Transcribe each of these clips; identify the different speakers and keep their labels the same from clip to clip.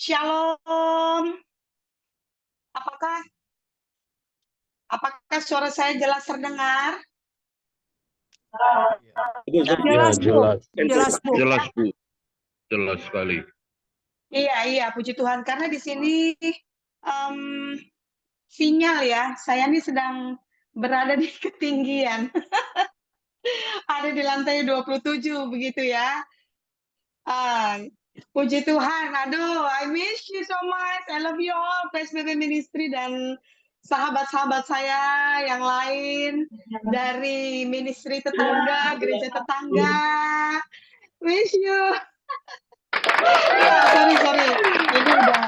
Speaker 1: Shalom. Apakah apakah suara saya jelas terdengar?
Speaker 2: Jelas, Bu. Jelas, Bu.
Speaker 3: Jelas, Bu. Jelas sekali.
Speaker 1: Iya, puji Tuhan. Karena di sini em, sinyal ya, saya ini sedang berada di ketinggian. Ada di lantai 27, begitu ya. Ah, puji Tuhan. Aduh, I miss you so much. I love you all, PSBB Ministry dan sahabat-sahabat saya yang lain dari ministry tetangga, gereja tetangga. Miss you. Ya, sorry. Ini udah.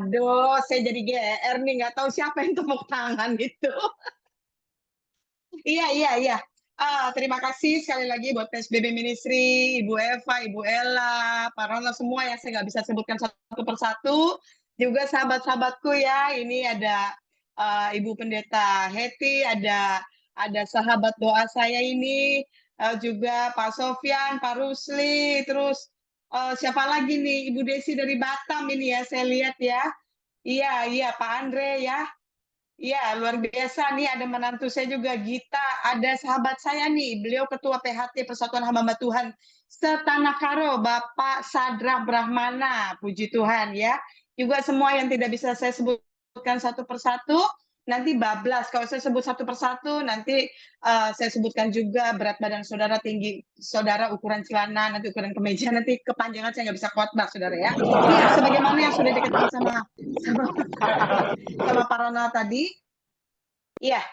Speaker 1: Aduh, saya jadi GR nih, nggak tahu siapa yang tepuk tangan gitu. Iya. Terima kasih sekali lagi buat PSBB Ministry, Ibu Eva, Ibu Ella, Pak Ronald, semua yang saya nggak bisa sebutkan satu persatu. Juga sahabat-sahabatku ya, ini ada Ibu Pendeta Heti, ada sahabat doa saya ini, juga Pak Sofyan, Pak Rusli, terus siapa lagi nih, Ibu Desi dari Batam ini ya, saya lihat ya. Iya, Pak Andre ya. Iya, luar biasa nih, ada menantu saya juga, Gita, ada sahabat saya nih, beliau Ketua PHT Persatuan Hamba Tuhan Setanah Karo, Bapak Sadra Brahmana, puji Tuhan ya. Juga semua yang tidak bisa saya sebutkan satu persatu, nanti bablas. Kalau saya sebut satu persatu, nanti saya sebutkan juga berat badan saudara, tinggi saudara, ukuran celana, nanti ukuran kemeja, nanti kepanjangan saya nggak bisa khotbah, saudara ya. Iya, sebagaimana yang sudah dikatakan sama Pak Ronald tadi. Iya,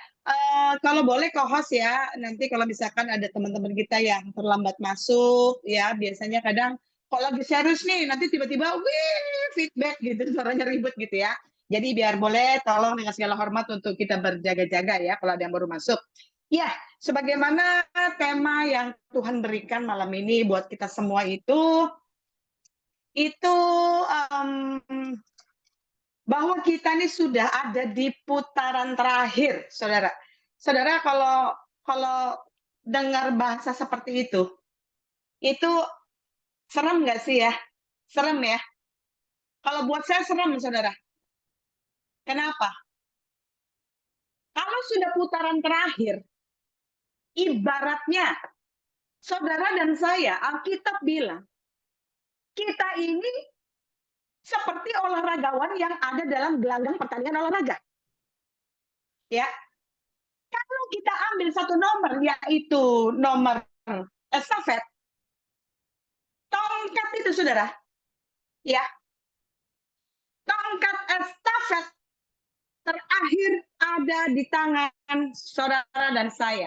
Speaker 1: kalau boleh co-host ya, nanti kalau misalkan ada teman-teman kita yang terlambat masuk, ya biasanya kadang kok lagi serius nih, nanti tiba-tiba, wih, feedback gitu, suaranya ribet gitu ya. Jadi biar boleh, tolong dengan segala hormat untuk kita berjaga-jaga ya, kalau ada yang baru masuk. Ya, sebagaimana tema yang Tuhan berikan malam ini buat kita semua itu bahwa kita ini sudah ada di putaran terakhir, saudara. Saudara, kalau dengar bahasa seperti itu serem nggak sih ya? Serem ya? Kalau buat saya serem, saudara. Kenapa? Kalau sudah putaran terakhir, ibaratnya saudara dan saya, Alkitab bilang, kita ini seperti olahragawan yang ada dalam gelanggang pertandingan olahraga. Ya, kalau kita ambil satu nomor, yaitu nomor estafet, tongkat itu, saudara, ya, tongkat estafet terakhir ada di tangan saudara dan saya.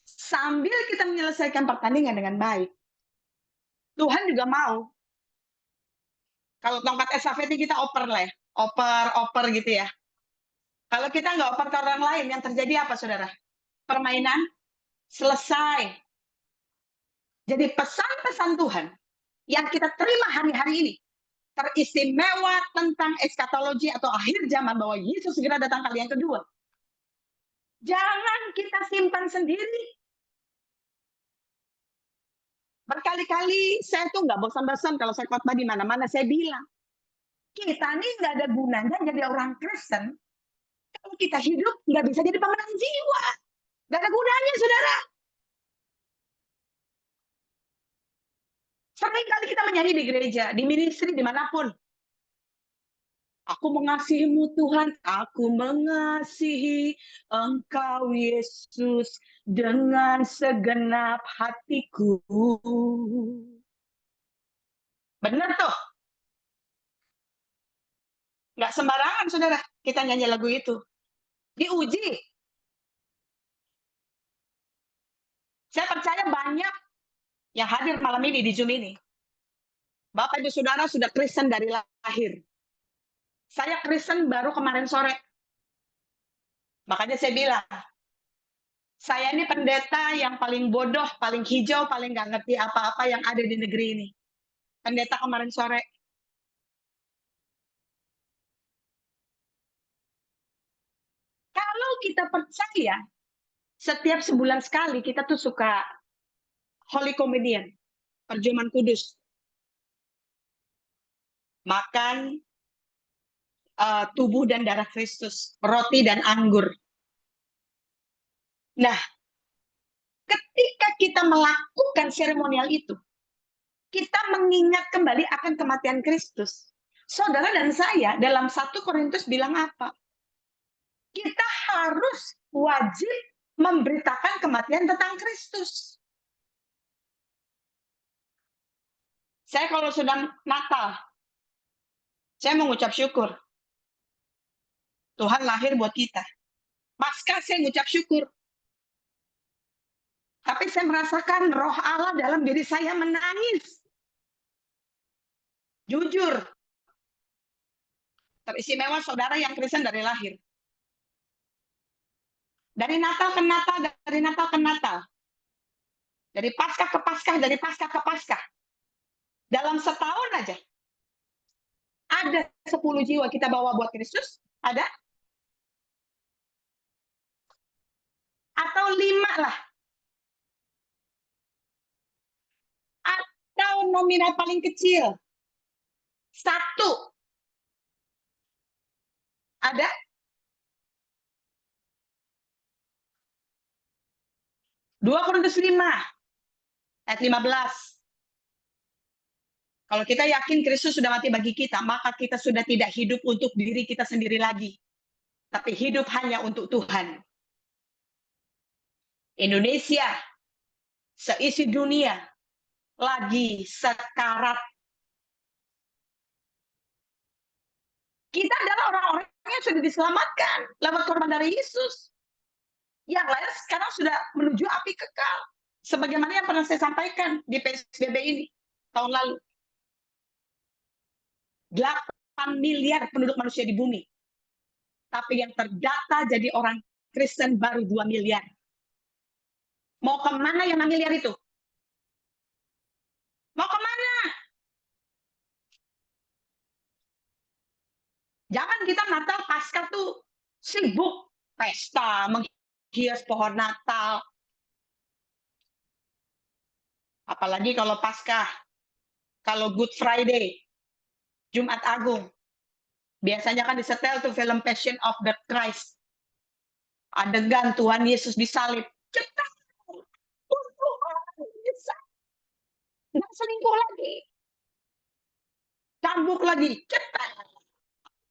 Speaker 1: Sambil kita menyelesaikan pertandingan dengan baik, Tuhan juga mau. Kalau tongkat estafet ini kita oper lah ya, oper gitu ya. Kalau kita nggak oper ke orang lain, yang terjadi apa, saudara? Permainan selesai. Jadi pesan-pesan Tuhan yang kita terima hari-hari ini teristimewa tentang eskatologi atau akhir zaman, bahwa Yesus segera datang kali yang kedua. Jangan kita simpan sendiri. Berkali-kali saya tuh nggak bosan-bosan kalau saya khotbah di mana-mana, saya bilang, kita nih nggak ada gunanya jadi orang Kristen kalau kita hidup nggak bisa jadi pemenang jiwa. Nggak ada gunanya, saudara. Sering kali kita menyanyi di gereja, di ministry, dimanapun. Aku mengasihimu Tuhan, aku mengasihi Engkau Yesus dengan segenap hatiku. Benar tuh. Nggak sembarangan, saudara, kita nyanyi lagu itu. Diuji. Saya percaya banyak yang hadir malam ini di Zoom ini. Bapak Ibu Saudara sudah Kristen dari lahir. Saya Kristen baru kemarin sore. Makanya saya bilang, saya ini pendeta yang paling bodoh, paling hijau, paling nggak ngerti apa-apa yang ada di negeri ini. Pendeta kemarin sore. Kalau kita percaya, setiap sebulan sekali kita tuh suka Holy Communion, perjamuan kudus. Makan tubuh dan darah Kristus, roti dan anggur. Nah, ketika kita melakukan seremonial itu, kita mengingat kembali akan kematian Kristus. Saudara dan saya dalam 1 Korintus bilang apa? Kita harus wajib memberitakan kematian tentang Kristus. Saya kalau sedang Natal, saya mengucap syukur. Tuhan lahir buat kita. Paskah saya mengucap syukur. Tapi saya merasakan roh Allah dalam diri saya menangis. Jujur. Teristimewa saudara yang Kristen dari lahir. Dari Natal ke Natal, dari Natal ke Natal. Dari Paskah ke Paskah, dari Paskah ke Paskah. Dalam setahun aja. Ada 10 jiwa kita bawa buat Kristus? Ada? Atau 5 lah. Atau nominal paling kecil. 1. Ada? Dua Korintus 5 ayat 15. Kalau kita yakin Kristus sudah mati bagi kita, maka kita sudah tidak hidup untuk diri kita sendiri lagi. Tapi hidup hanya untuk Tuhan. Indonesia, seisi dunia, lagi sekarat. Kita adalah orang-orang yang sudah diselamatkan lewat korban dari Yesus. Yang lain sekarang sudah menuju api kekal. Sebagaimana yang pernah saya sampaikan di PSBB ini tahun lalu. 8 miliar penduduk manusia di bumi. Tapi yang terdata jadi orang Kristen baru 2 miliar. Mau kemana yang 6 miliar itu? Mau kemana? Jangan kita Natal Paskah tuh sibuk pesta, menghias pohon Natal. Apalagi kalau Paskah, kalau Good Friday, Jumat Agung. Biasanya kan disetel tuh film Passion of the Christ. Adegan Tuhan Yesus disalib. Cepat. Nggak selingkuh lagi. Cambuk lagi. Cepat.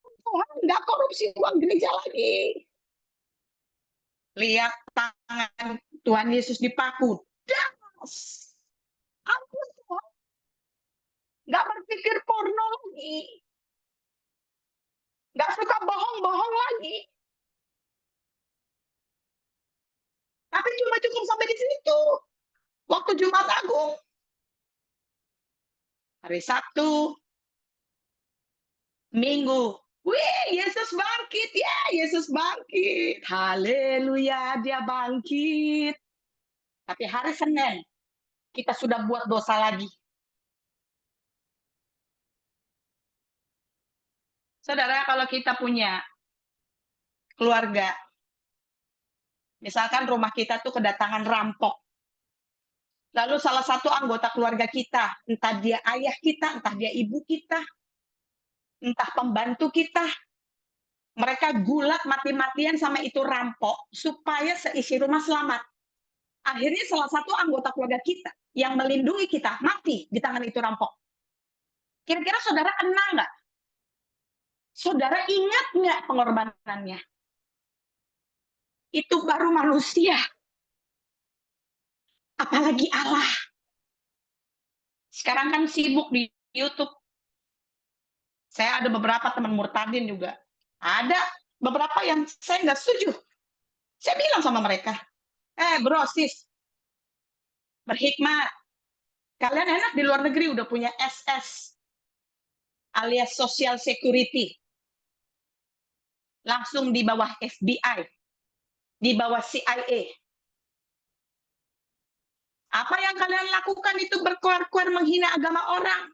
Speaker 1: Tuhan nggak korupsi uang gereja lagi. Lihat tangan Tuhan Yesus dipaku. Das. Ampun Tuhan. Nggak berpikir porno lagi. Nggak suka bohong-bohong lagi. Tapi cuma cukup sampai di situ. Waktu Jumat Agung. Hari Sabtu. Minggu. Wih, Yesus bangkit. Ya, Yesus bangkit. Haleluya, dia bangkit. Tapi hari Senin, kita sudah buat dosa lagi. Saudara, kalau kita punya keluarga, misalkan rumah kita tuh kedatangan rampok. Lalu salah satu anggota keluarga kita, entah dia ayah kita, entah dia ibu kita, entah pembantu kita, mereka gulat mati-matian sama itu rampok, supaya seisi rumah selamat. Akhirnya salah satu anggota keluarga kita, yang melindungi kita, mati di tangan itu rampok. Kira-kira saudara kenal nggak? Saudara ingat nggak pengorbanannya? Itu baru manusia. Apalagi Allah. Sekarang kan sibuk di YouTube. Saya ada beberapa teman murtadin juga. Ada beberapa yang saya nggak setuju. Saya bilang sama mereka, bro, sis, berhikmat. Kalian enak di luar negeri udah punya SS, alias Social Security. Langsung di bawah FBI, di bawah CIA. Apa yang kalian lakukan itu berkuar-kuar menghina agama orang.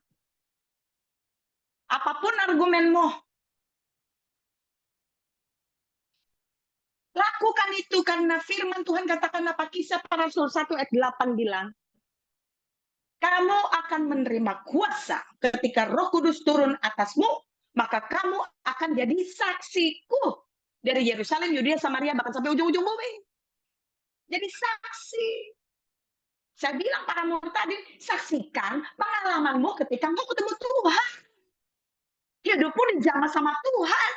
Speaker 1: Apapun argumenmu, lakukan itu karena firman Tuhan katakan apa? Kisah para Rasul 1 ayat 8 bilang, kamu akan menerima kuasa ketika Roh Kudus turun atasmu, maka kamu akan jadi saksiku dari Yerusalem, Yudea, Samaria, bahkan sampai ujung-ujung bumi. Jadi saksi. Saya bilang para murid tadi, saksikan pengalamanmu ketika mau ketemu Tuhan. Hidupmu dijamah sama Tuhan.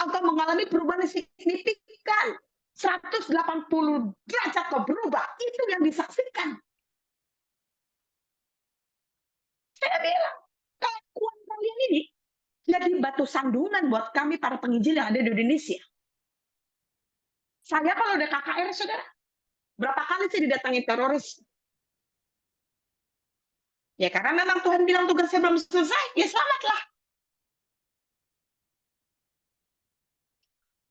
Speaker 1: Engkau mengalami perubahan yang signifikan. 180 derajat kau berubah. Itu yang disaksikan. Saya bilang, kelakuan kalian ini jadi batu sandungan buat kami para penginjil yang ada di Indonesia. Saya kalau udah KKR, saudara, berapa kali saya didatangi teroris? Ya karena memang Tuhan bilang tugasnya belum selesai, ya selamatlah.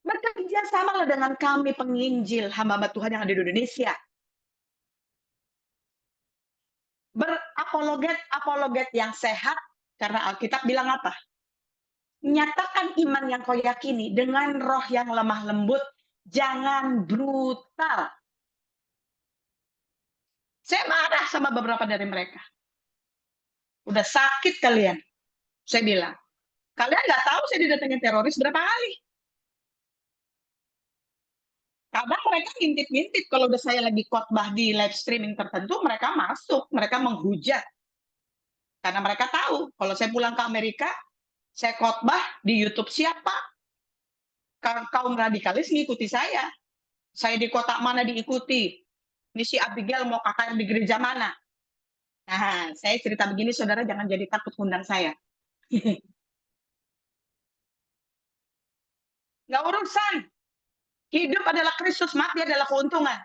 Speaker 1: Bekerja sama dengan kami penginjil hamba-hamba Tuhan yang ada di Indonesia. Berapologet yang sehat, karena Alkitab bilang apa? Nyatakan iman yang kau yakini dengan roh yang lemah lembut, jangan brutal. Saya marah sama beberapa dari mereka. Udah sakit kalian. Saya bilang, kalian nggak tahu saya didatengin teroris berapa kali. Kadang mereka ngintip-ngintip kalau udah saya lagi khotbah di live streaming tertentu, mereka masuk, mereka menghujat. Karena mereka tahu, kalau saya pulang ke Amerika, saya khotbah di YouTube siapa? Kaum radikalis ngikuti saya. Saya di kota mana diikuti. Misi Abigail mau KKR di gereja mana? Nah, saya cerita begini, saudara jangan jadi takut undang saya. Nggak urusan. Hidup adalah Kristus, mati adalah keuntungan.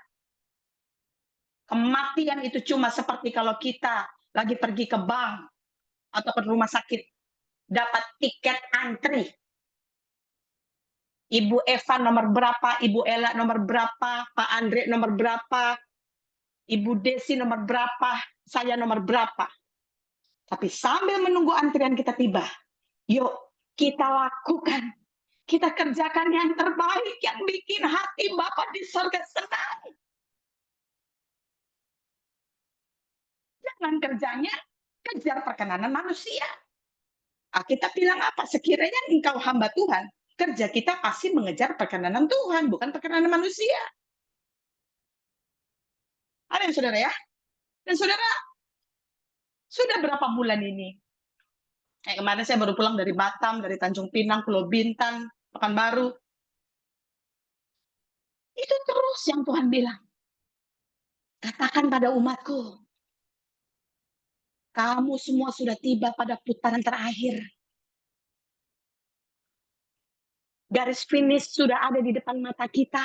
Speaker 1: Kematian itu cuma seperti kalau kita lagi pergi ke bank atau ke rumah sakit, dapat tiket antri. Ibu Eva nomor berapa, Ibu Ella nomor berapa, Pak Andre nomor berapa, Ibu Desi nomor berapa, saya nomor berapa. Tapi sambil menunggu antrian kita tiba, yuk kita lakukan, kita kerjakan yang terbaik yang bikin hati Bapa di surga senang. Jangan kerjanya kejar perkenanan manusia. Kita bilang apa? Sekiranya engkau hamba Tuhan, kerja kita pasti mengejar perkenanan Tuhan, bukan perkenanan manusia. Ada yang saudara ya? Dan saudara, sudah berapa bulan ini? Kemarin saya baru pulang dari Batam, dari Tanjung Pinang, Pulau Bintan, Pekanbaru. Itu terus yang Tuhan bilang. Katakan pada umatku, kamu semua sudah tiba pada putaran terakhir. Garis finish sudah ada di depan mata kita.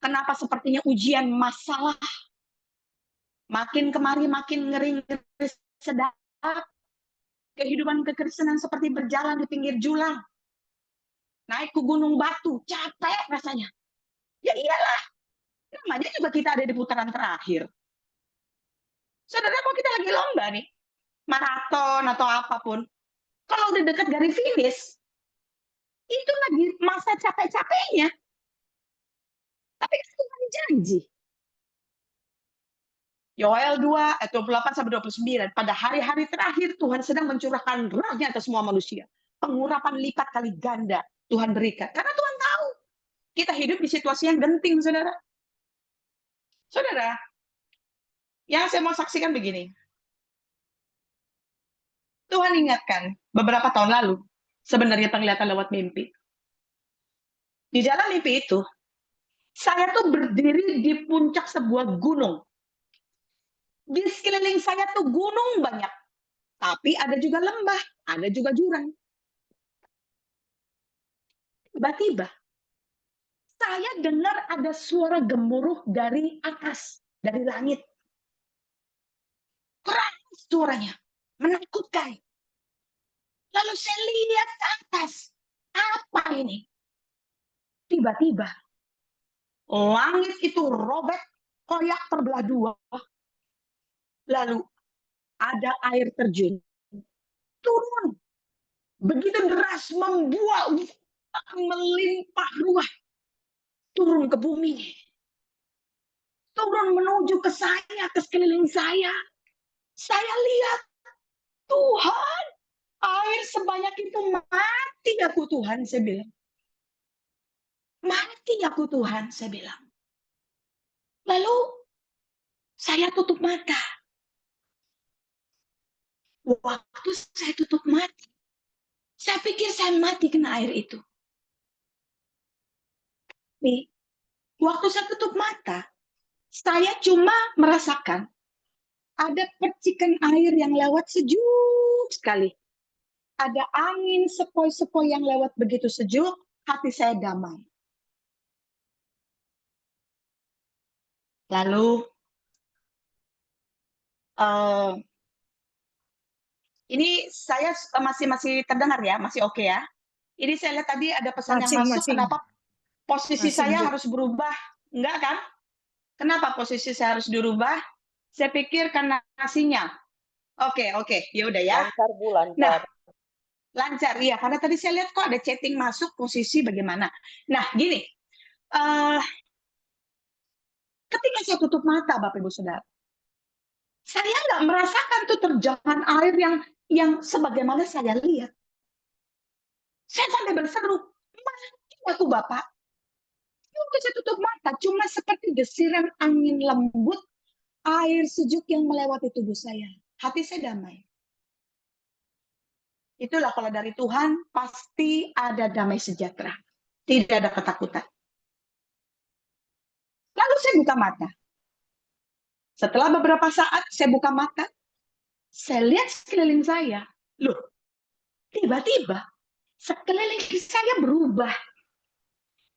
Speaker 1: Kenapa sepertinya ujian masalah? Makin kemari makin ngeri-ngeri sedap. Kehidupan kekristenan seperti berjalan di pinggir jurang. Naik ke gunung batu, capek rasanya. Ya iyalah, namanya juga kita ada di putaran terakhir. Saudara, kok kita lagi lomba nih, maraton atau apapun, kalau udah dekat garis finish, itu lagi masa capek-capeknya. Tapi Tuhan janji. Yoel 2 ayat 28-29, pada hari-hari terakhir Tuhan sedang mencurahkan roh-Nya atas semua manusia. Pengurapan lipat kali ganda Tuhan berikan. Karena Tuhan tahu kita hidup di situasi yang genting, saudara. Saudara, yang saya mau saksikan begini. Tuhan ingatkan beberapa tahun lalu, sebenarnya penglihatan lewat mimpi. Di dalam mimpi itu, saya tuh berdiri di puncak sebuah gunung. Di sekeliling saya tuh gunung banyak. Tapi ada juga lembah, ada juga jurang. Tiba-tiba, saya dengar ada suara gemuruh dari atas, dari langit. Keras suaranya, menakutkan. Lalu saya lihat ke atas. Apa ini? Tiba-tiba, langit itu robek, koyak terbelah dua. Lalu ada air terjun. Turun. Begitu deras, membuat, melimpah ruah. Turun ke bumi. Turun menuju ke saya, ke sekeliling saya. Saya lihat, Tuhan, air sebanyak itu mati aku Tuhan, saya bilang. Mati aku Tuhan, saya bilang. Lalu saya tutup mata. Waktu saya tutup mata, saya pikir saya mati kena air itu. Tapi waktu saya tutup mata, saya cuma merasakan ada percikan air yang lewat sejuk sekali. Ada angin sepoi-sepoi yang lewat begitu sejuk, hati saya damai. Lalu, ini saya masih terdengar ya, masih oke ya. Ini saya lihat tadi ada pesan yang masuk, kenapa posisi saya harus berubah? Enggak kan? Kenapa posisi saya harus dirubah? Saya pikir karena sinyal. Oke, ya udah ya.
Speaker 4: Lancar, Bu, lancar.
Speaker 1: Nah, lancar, iya. Karena tadi saya lihat kok ada chatting masuk, posisi bagaimana. Nah, gini. Ketika saya tutup mata, Bapak Ibu Saudara, saya nggak merasakan tuh terjangan air yang sebagaimana saya lihat. Saya sampai berseru, mati aku Bapak. Waktu saya tutup mata, cuma seperti desiran angin lembut, air sejuk yang melewati tubuh saya. Hati saya damai. Itulah kalau dari Tuhan, pasti ada damai sejahtera. Tidak ada ketakutan. Lalu saya buka mata. Setelah beberapa saat saya buka mata, saya lihat sekeliling saya. Loh, tiba-tiba sekeliling saya berubah.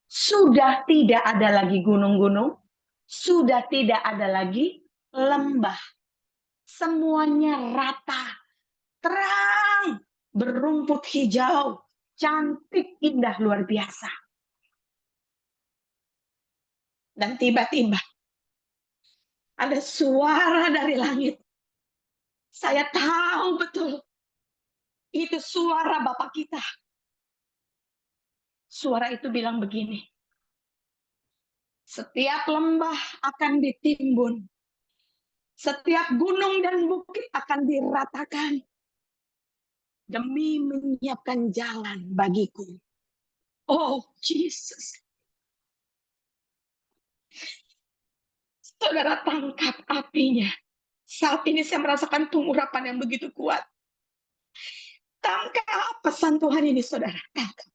Speaker 1: Sudah tidak ada lagi gunung-gunung, sudah tidak ada lagi lembah. Semuanya rata, terang, berumput hijau, cantik, indah, luar biasa. Dan tiba-tiba ada suara dari langit. Saya tahu betul, itu suara Bapak kita. Suara itu bilang begini, setiap lembah akan ditimbun, setiap gunung dan bukit akan diratakan, demi menyiapkan jalan bagiku. Oh, Jesus. Saudara tangkap apinya. Saat ini saya merasakan pengurapan yang begitu kuat. Tangkap pesan Tuhan ini, saudara. Tangkap.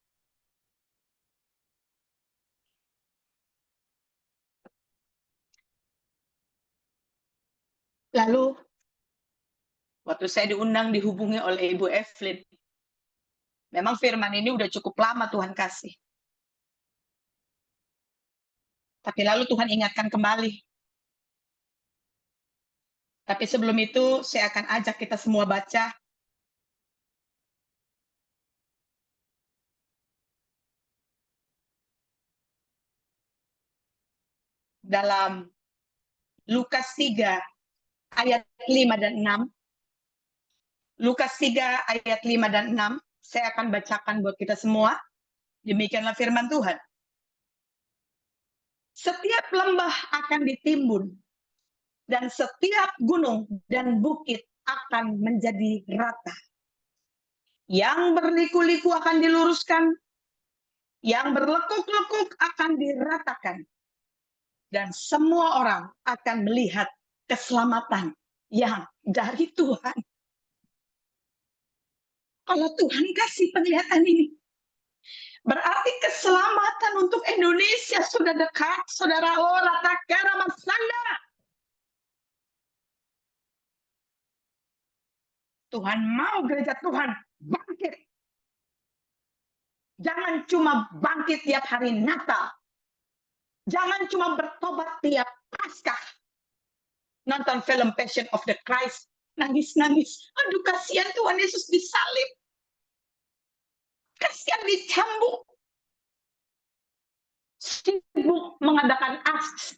Speaker 1: Lalu, waktu saya diundang dihubungi oleh Ibu Evelyn. Memang firman ini udah cukup lama Tuhan kasih. Tapi lalu Tuhan ingatkan kembali. Tapi sebelum itu, saya akan ajak kita semua baca dalam Lukas 3 ayat 5 dan 6. Lukas 3 ayat 5 dan 6. Saya akan bacakan buat kita semua. Demikianlah firman Tuhan. Setiap lembah akan ditimbun, dan setiap gunung dan bukit akan menjadi rata. Yang berliku-liku akan diluruskan, yang berlekuk-lekuk akan diratakan. Dan semua orang akan melihat keselamatan yang dari Tuhan. Kalau Tuhan kasih penglihatan ini, berarti keselamatan untuk Indonesia sudah dekat, saudara. Ora takara masanda. Tuhan mau gereja Tuhan bangkit. Jangan cuma bangkit tiap hari Natal. Jangan cuma bertobat tiap Paskah. Nonton film Passion of the Christ, nangis-nangis. Aduh, kasihan Tuhan Yesus disalib. Kasihan dicambuk. Sibuk mengadakan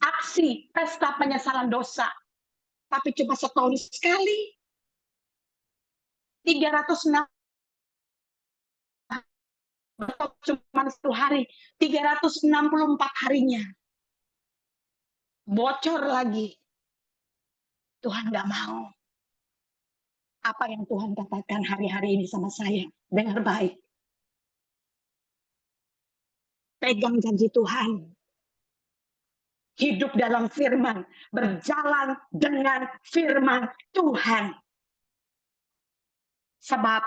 Speaker 1: aksi pesta penyesalan dosa. Tapi cuma setahun sekali. 306 cuma 1 hari, 364 harinya. Bocor lagi. Tuhan nggak mau. Apa yang Tuhan katakan hari-hari ini sama saya? Dengar baik. Pegang janji Tuhan. Hidup dalam firman. Berjalan dengan firman Tuhan. Sebab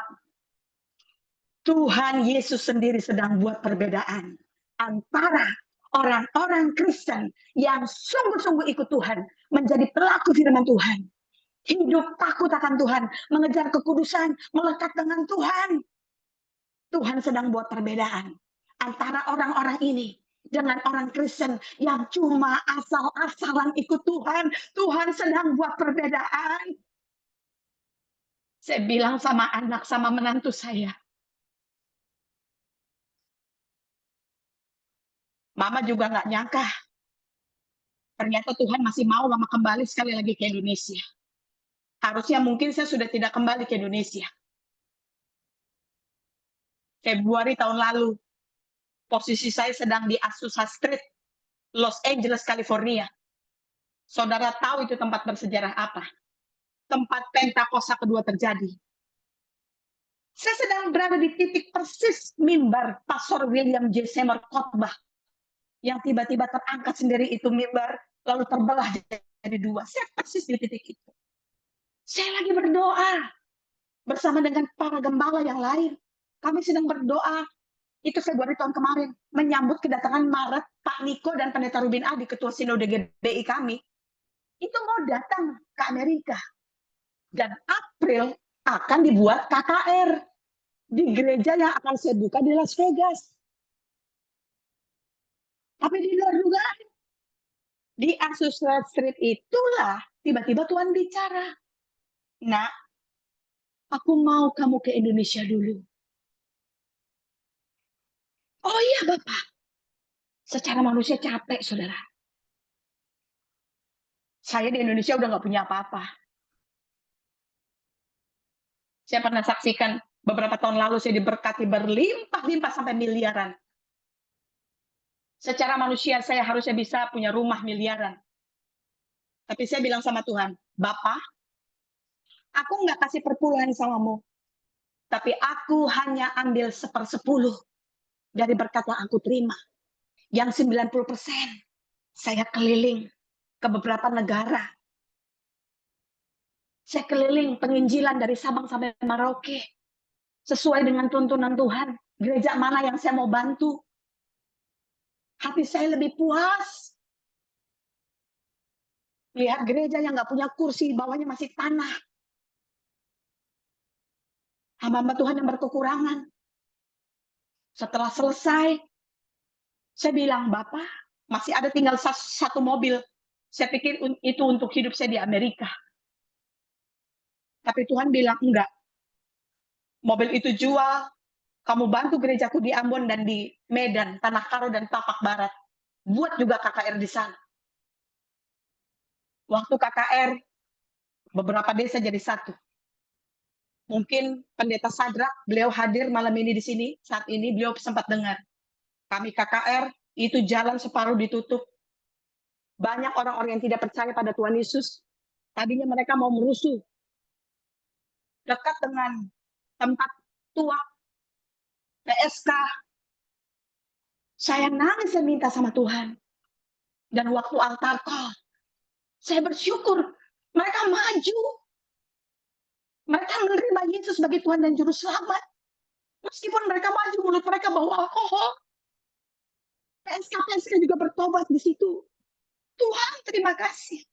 Speaker 1: Tuhan Yesus sendiri sedang buat perbedaan antara orang-orang Kristen yang sungguh-sungguh ikut Tuhan, menjadi pelaku firman Tuhan, hidup takut akan Tuhan, mengejar kekudusan, melekat dengan Tuhan. Tuhan sedang buat perbedaan antara orang-orang ini dengan orang Kristen yang cuma asal-asalan ikut Tuhan. Tuhan sedang buat perbedaan. Saya bilang sama anak, sama menantu saya, Mama juga nggak nyangka, ternyata Tuhan masih mau Mama kembali sekali lagi ke Indonesia. Harusnya mungkin saya sudah tidak kembali ke Indonesia. Februari tahun lalu, posisi saya sedang di Azusa Street, Los Angeles, California. Saudara tahu itu tempat bersejarah apa? Tempat Pentakosta kedua terjadi. Saya sedang berada di titik persis mimbar Pastor William J. Seymour khotbah, yang tiba-tiba terangkat sendiri itu mimbar, lalu terbelah jadi dua. Saya persis di titik itu. Saya lagi berdoa bersama dengan para gembala yang lain. Kami sedang berdoa. Itu Februari tahun kemarin, menyambut kedatangan Maret Pak Niko dan Pendeta Rubin Adi, Ketua Sinode GBI kami. Itu mau datang ke Amerika. Dan April akan dibuat KKR di gereja yang akan saya buka di Las Vegas. Tapi di luar dugaan, di Azusa Street itulah tiba-tiba Tuhan bicara, "Nak, aku mau kamu ke Indonesia dulu." Oh iya Bapak, secara manusia capek saudara. Saya di Indonesia udah nggak punya apa-apa. Saya pernah saksikan beberapa tahun lalu saya diberkati berlimpah-limpah sampai miliaran. Secara manusia saya harusnya bisa punya rumah miliaran. Tapi saya bilang sama Tuhan, Bapak, aku nggak kasih perpuluhan samamu. Tapi aku hanya ambil 1/10 dari berkat yang aku terima. Yang 90% saya keliling ke beberapa negara. Saya keliling penginjilan dari Sabang sampai Merauke. Sesuai dengan tuntunan Tuhan. Gereja mana yang saya mau bantu. Hati saya lebih puas. Lihat gereja yang nggak punya kursi, bawahnya masih tanah. Hamba-hamba Tuhan yang berkekurangan. Setelah selesai, saya bilang, Bapak, masih ada tinggal satu mobil. Saya pikir itu untuk hidup saya di Amerika. Tapi Tuhan bilang, enggak. Mobil itu jual, kamu bantu gerejaku di Ambon dan di Medan, Tanah Karo dan Tapak Barat. Buat juga KKR di sana. Waktu KKR, beberapa desa jadi satu. Mungkin Pendeta Sadrak, beliau hadir malam ini di sini, saat ini beliau sempat dengar. Kami KKR, itu jalan separuh ditutup. Banyak orang-orang yang tidak percaya pada Tuhan Yesus. Tadinya mereka mau merusuh. Dekat dengan tempat tua, PSK. Saya nangis dan minta sama Tuhan. Dan waktu altar call, saya bersyukur mereka maju. Mereka menerima Yesus sebagai Tuhan dan Juru Selamat. Meskipun mereka maju, mulut mereka bawa alkohol. PSK juga bertobat di situ. Tuhan, terima kasih.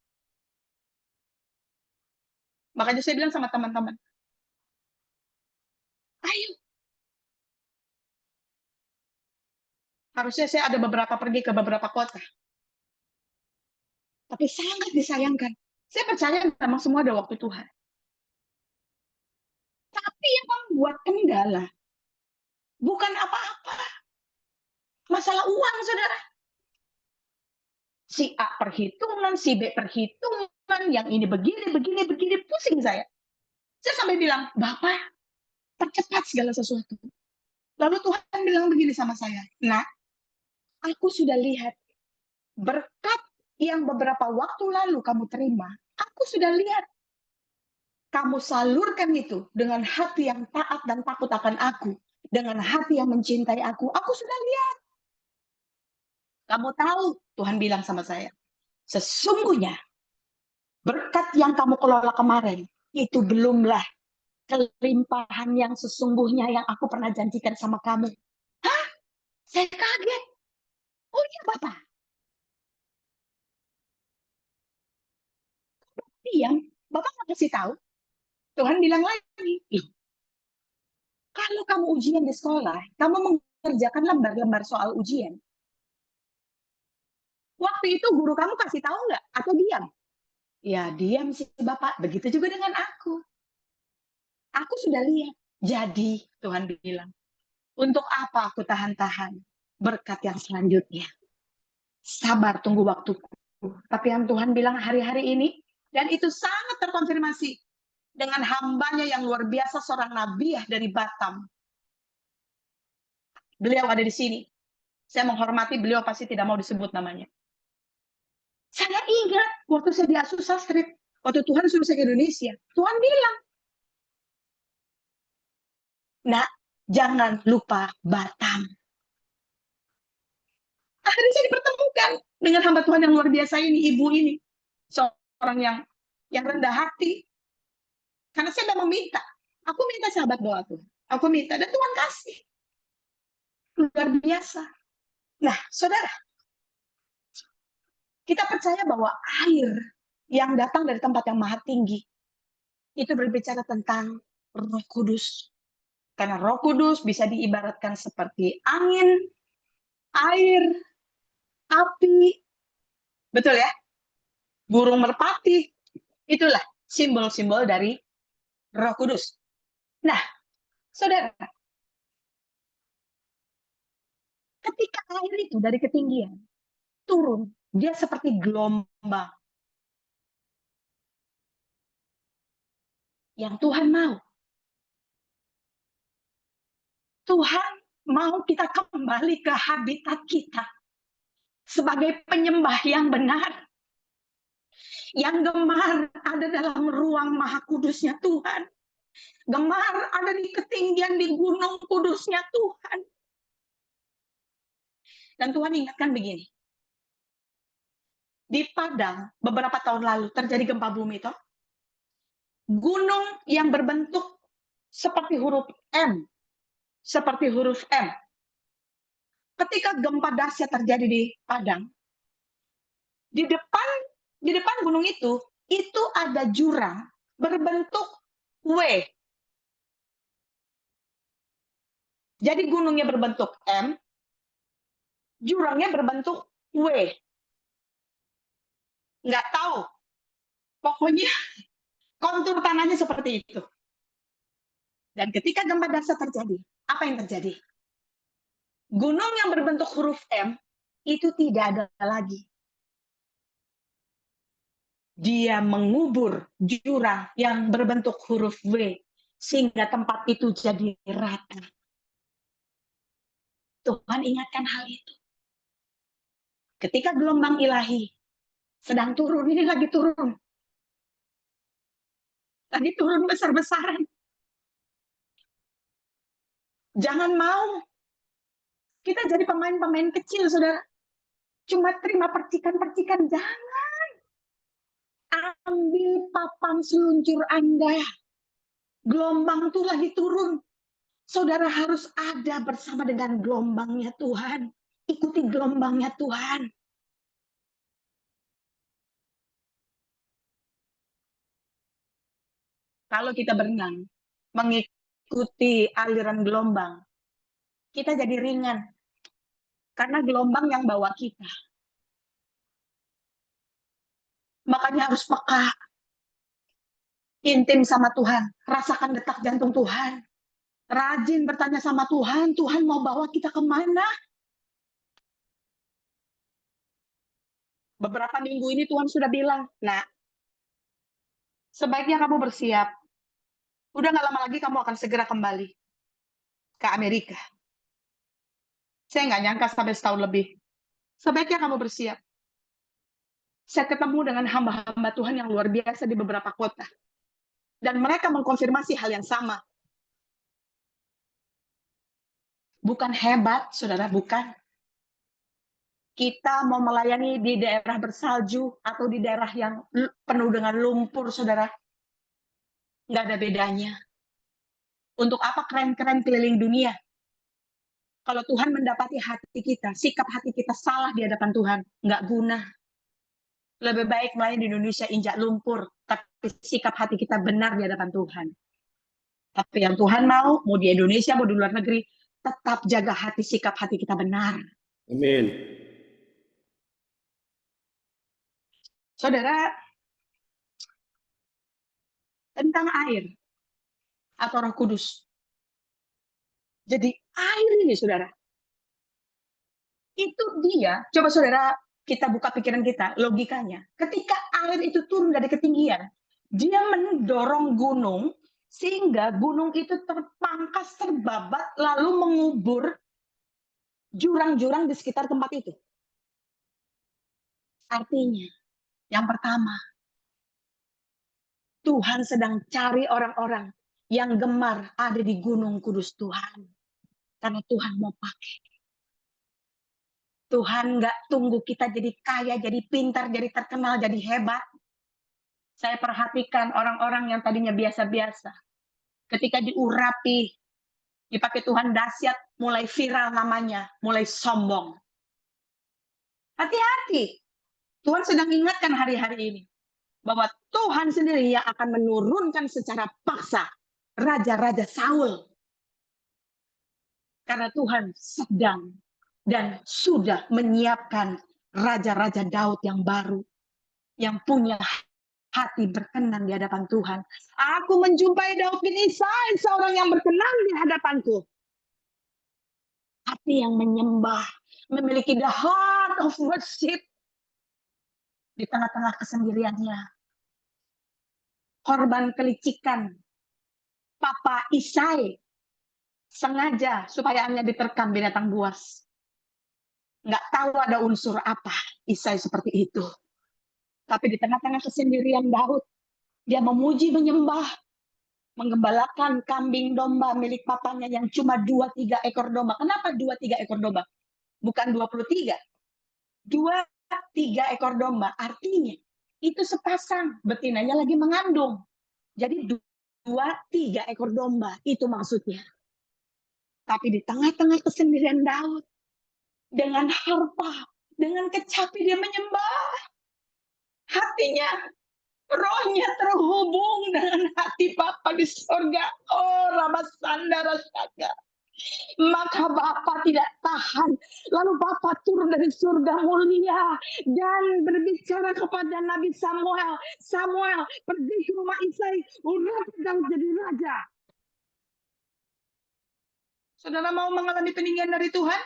Speaker 1: Makanya saya bilang sama teman-teman, ayo. Harusnya saya ada pergi ke beberapa kota. Tapi sangat disayangkan. Saya percaya memang semua ada waktu Tuhan. Tapi yang membuat kendala bukan apa-apa. Masalah uang, saudara. Si A perhitungan, si B perhitungan, yang ini begini, pusing saya. Saya sampai bilang, Bapak, percepat segala sesuatu. Lalu Tuhan bilang begini sama saya, Nak, aku sudah lihat berkat yang beberapa waktu lalu kamu terima, aku sudah lihat. kamu salurkan itu dengan hati yang taat dan takut akan aku, dengan hati yang mencintai aku sudah lihat. Kamu tahu, Tuhan bilang sama saya, sesungguhnya berkat yang kamu kelola kemarin, itu belumlah kelimpahan yang sesungguhnya yang aku pernah janjikan sama kamu. Hah? Saya kaget. Oh iya Bapak. Diam. Bapak nggak kasih tahu. Tuhan bilang lagi, kalau kamu ujian di sekolah, kamu mengerjakan lembar-lembar soal ujian. Waktu itu guru kamu kasih tahu nggak? Atau diam? Ya diam sih Bapak. Begitu juga dengan aku. Aku sudah lihat. Jadi Tuhan bilang, untuk apa aku tahan-tahan berkat yang selanjutnya? Sabar, tunggu waktuku. Tapi yang Tuhan bilang hari-hari ini, dan itu sangat terkonfirmasi dengan hambanya yang luar biasa, seorang nabiah dari Batam. Beliau ada di sini. Saya menghormati beliau, pasti tidak mau disebut namanya. Saya ingat waktu saya di Azusa Street, waktu Tuhan suruh saya ke Indonesia, Tuhan bilang, nak, jangan lupa Batam. Akhirnya saya dipertemukan dengan hamba Tuhan yang luar biasa ini, ibu ini. Seorang yang rendah hati. Karena saya memang minta. Aku minta sahabat doa Tuhan. Aku minta, dan Tuhan kasih. Luar biasa. Nah, saudara, kita percaya bahwa air yang datang dari tempat yang maha tinggi, itu berbicara tentang Roh Kudus. Karena Roh Kudus bisa diibaratkan seperti angin, air, api, betul ya? Burung merpati, itulah simbol-simbol dari Roh Kudus. Nah, saudara, ketika air itu dari ketinggian turun, dia seperti gelombang. Yang Tuhan mau. Tuhan mau kita kembali ke habitat kita sebagai penyembah yang benar. Yang gemar ada dalam ruang maha kudusnya Tuhan. Gemar ada di ketinggian di gunung kudusnya Tuhan. Dan Tuhan ingatkan begini. Di Padang beberapa tahun lalu terjadi gempa bumi toh. Gunung yang berbentuk seperti huruf M. Seperti huruf M. Ketika gempa dahsyat terjadi di Padang, di depan gunung itu ada jurang berbentuk W. Jadi gunungnya berbentuk M, jurangnya berbentuk W. Nggak tahu. Pokoknya kontur tanahnya seperti itu. Dan ketika gempa dahsyat terjadi, apa yang terjadi? Gunung yang berbentuk huruf M itu tidak ada lagi. Dia mengubur jurang yang berbentuk huruf W, sehingga tempat itu jadi rata. Tuhan ingatkan hal itu. Ketika gelombang ilahi sedang turun, ini lagi turun. Lagi turun besar-besaran. Jangan mau kita jadi pemain-pemain kecil, saudara. Cuma terima percikan-percikan, jangan. Ambil papan seluncur Anda. Gelombang itu lagi turun. Saudara harus ada bersama dengan gelombangnya Tuhan. Ikuti gelombangnya Tuhan. Kalau kita berenang, mengikuti aliran gelombang, kita jadi ringan. Karena gelombang yang bawa kita. Makanya harus peka. Intim sama Tuhan. Rasakan detak jantung Tuhan. Rajin bertanya sama Tuhan. Tuhan mau bawa kita kemana? Beberapa minggu ini Tuhan sudah bilang, nah, sebaiknya kamu bersiap. Udah gak lama lagi kamu akan segera kembali ke Amerika. Saya nggak nyangka sampai setahun lebih. Sebaiknya kamu bersiap. Saya ketemu dengan hamba-hamba Tuhan yang luar biasa di beberapa kota. Dan mereka mengkonfirmasi hal yang sama. Bukan hebat, saudara, bukan. Kita mau melayani di daerah bersalju atau di daerah yang penuh dengan lumpur, saudara. Nggak ada bedanya. Untuk apa keren-keren keliling dunia? Kalau Tuhan mendapati hati kita, sikap hati kita salah di hadapan Tuhan, nggak guna. Lebih baik melayani di Indonesia injak lumpur, tapi sikap hati kita benar di hadapan Tuhan. Tapi yang Tuhan mau di Indonesia, mau di luar negeri, tetap jaga hati, sikap hati kita benar.
Speaker 2: Amin.
Speaker 1: Saudara, tentang air atau Roh Kudus. Jadi air ini, saudara, itu dia, coba saudara, kita buka pikiran kita, logikanya. Ketika air itu turun dari ketinggian, dia mendorong gunung, sehingga gunung itu terpangkas, terbabat, lalu mengubur jurang-jurang di sekitar tempat itu. Artinya, yang pertama, Tuhan sedang cari orang-orang yang gemar ada di gunung kudus Tuhan. Karena Tuhan mau pakai. Tuhan nggak tunggu kita jadi kaya, jadi pintar, jadi terkenal, jadi hebat. Saya perhatikan orang-orang yang tadinya biasa-biasa. Ketika diurapi, dipakai Tuhan dahsyat, mulai viral namanya, mulai sombong. Hati-hati. Tuhan sedang ingatkan hari-hari ini. Bahwa Tuhan sendiri yang akan menurunkan secara paksa raja-raja Saul. Karena Tuhan sedang dan sudah menyiapkan raja-raja Daud yang baru. Yang punya hati berkenan di hadapan Tuhan. Aku menjumpai Daud bin Isai, seorang yang berkenan di hadapanku. Hati yang menyembah, memiliki the heart of worship. Di tengah-tengah kesendiriannya. Korban kelicikan. Papa Isai sengaja supaya hanya diterkam binatang buas. Nggak tahu ada unsur apa Isai seperti itu. Tapi di tengah-tengah kesendirian Daud, dia memuji, menyembah, menggembalakan kambing domba milik papanya yang cuma 2-3 ekor domba. Kenapa 2-3 ekor domba? Bukan 23. 2-3 ekor domba. Artinya, itu sepasang. Betinanya lagi mengandung. Jadi 2-3 ekor domba. Itu maksudnya. Tapi di tengah-tengah kesendirian Daud, dengan harpa, dengan kecapi dia menyembah. Hatinya, rohnya terhubung dengan hati Bapa di surga. Oh, Ramasanda Rasaga. Maka Bapa tidak tahan. Lalu Bapa turun dari surga mulia dan berbicara kepada Nabi Samuel. Samuel, pergi ke rumah Isai, urut dan jadi raja. Saudara mau mengalami peninggian dari Tuhan?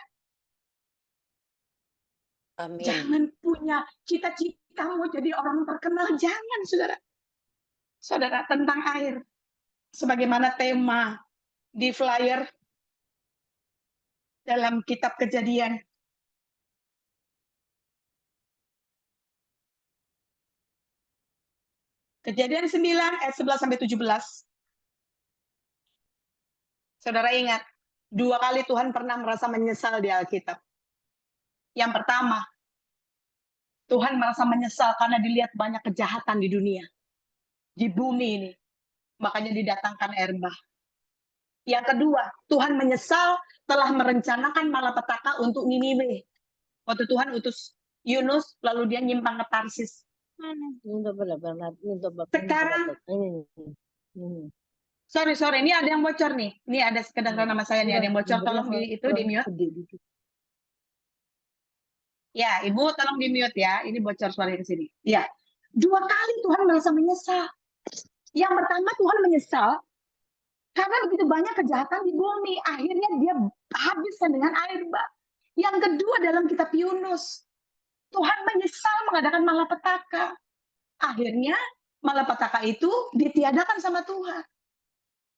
Speaker 1: Amin. Jangan punya cita-cita mau jadi orang terkenal. Jangan, saudara. Saudara, tentang air. Sebagaimana tema di flyer dalam kitab Kejadian. Kejadian 9 ayat 11 sampai 17. Saudara ingat, 2 kali Tuhan pernah merasa menyesal di Alkitab. Yang pertama, Tuhan merasa menyesal karena dilihat banyak kejahatan di dunia. Di bumi ini. Makanya didatangkan air bah. Yang kedua, Tuhan menyesal telah merencanakan malapetaka untuk Niniwe. Waktu Tuhan utus Yunus, lalu dia nyimpang ke Tarsis. Sekarang, sorry, ini ada yang bocor nih. Ini ada kedengaran nama saya nih, ada yang bocor. Tolong di mute. Ya, Ibu tolong di mute ya. Ini bocor suara di sini. Ya, 2 kali Tuhan merasa menyesal. Yang pertama Tuhan menyesal karena begitu banyak kejahatan di bumi. Akhirnya dia habiskan dengan air bah. Yang kedua dalam kitab Yunus, Tuhan menyesal mengadakan malapetaka. Akhirnya malapetaka itu ditiadakan sama Tuhan.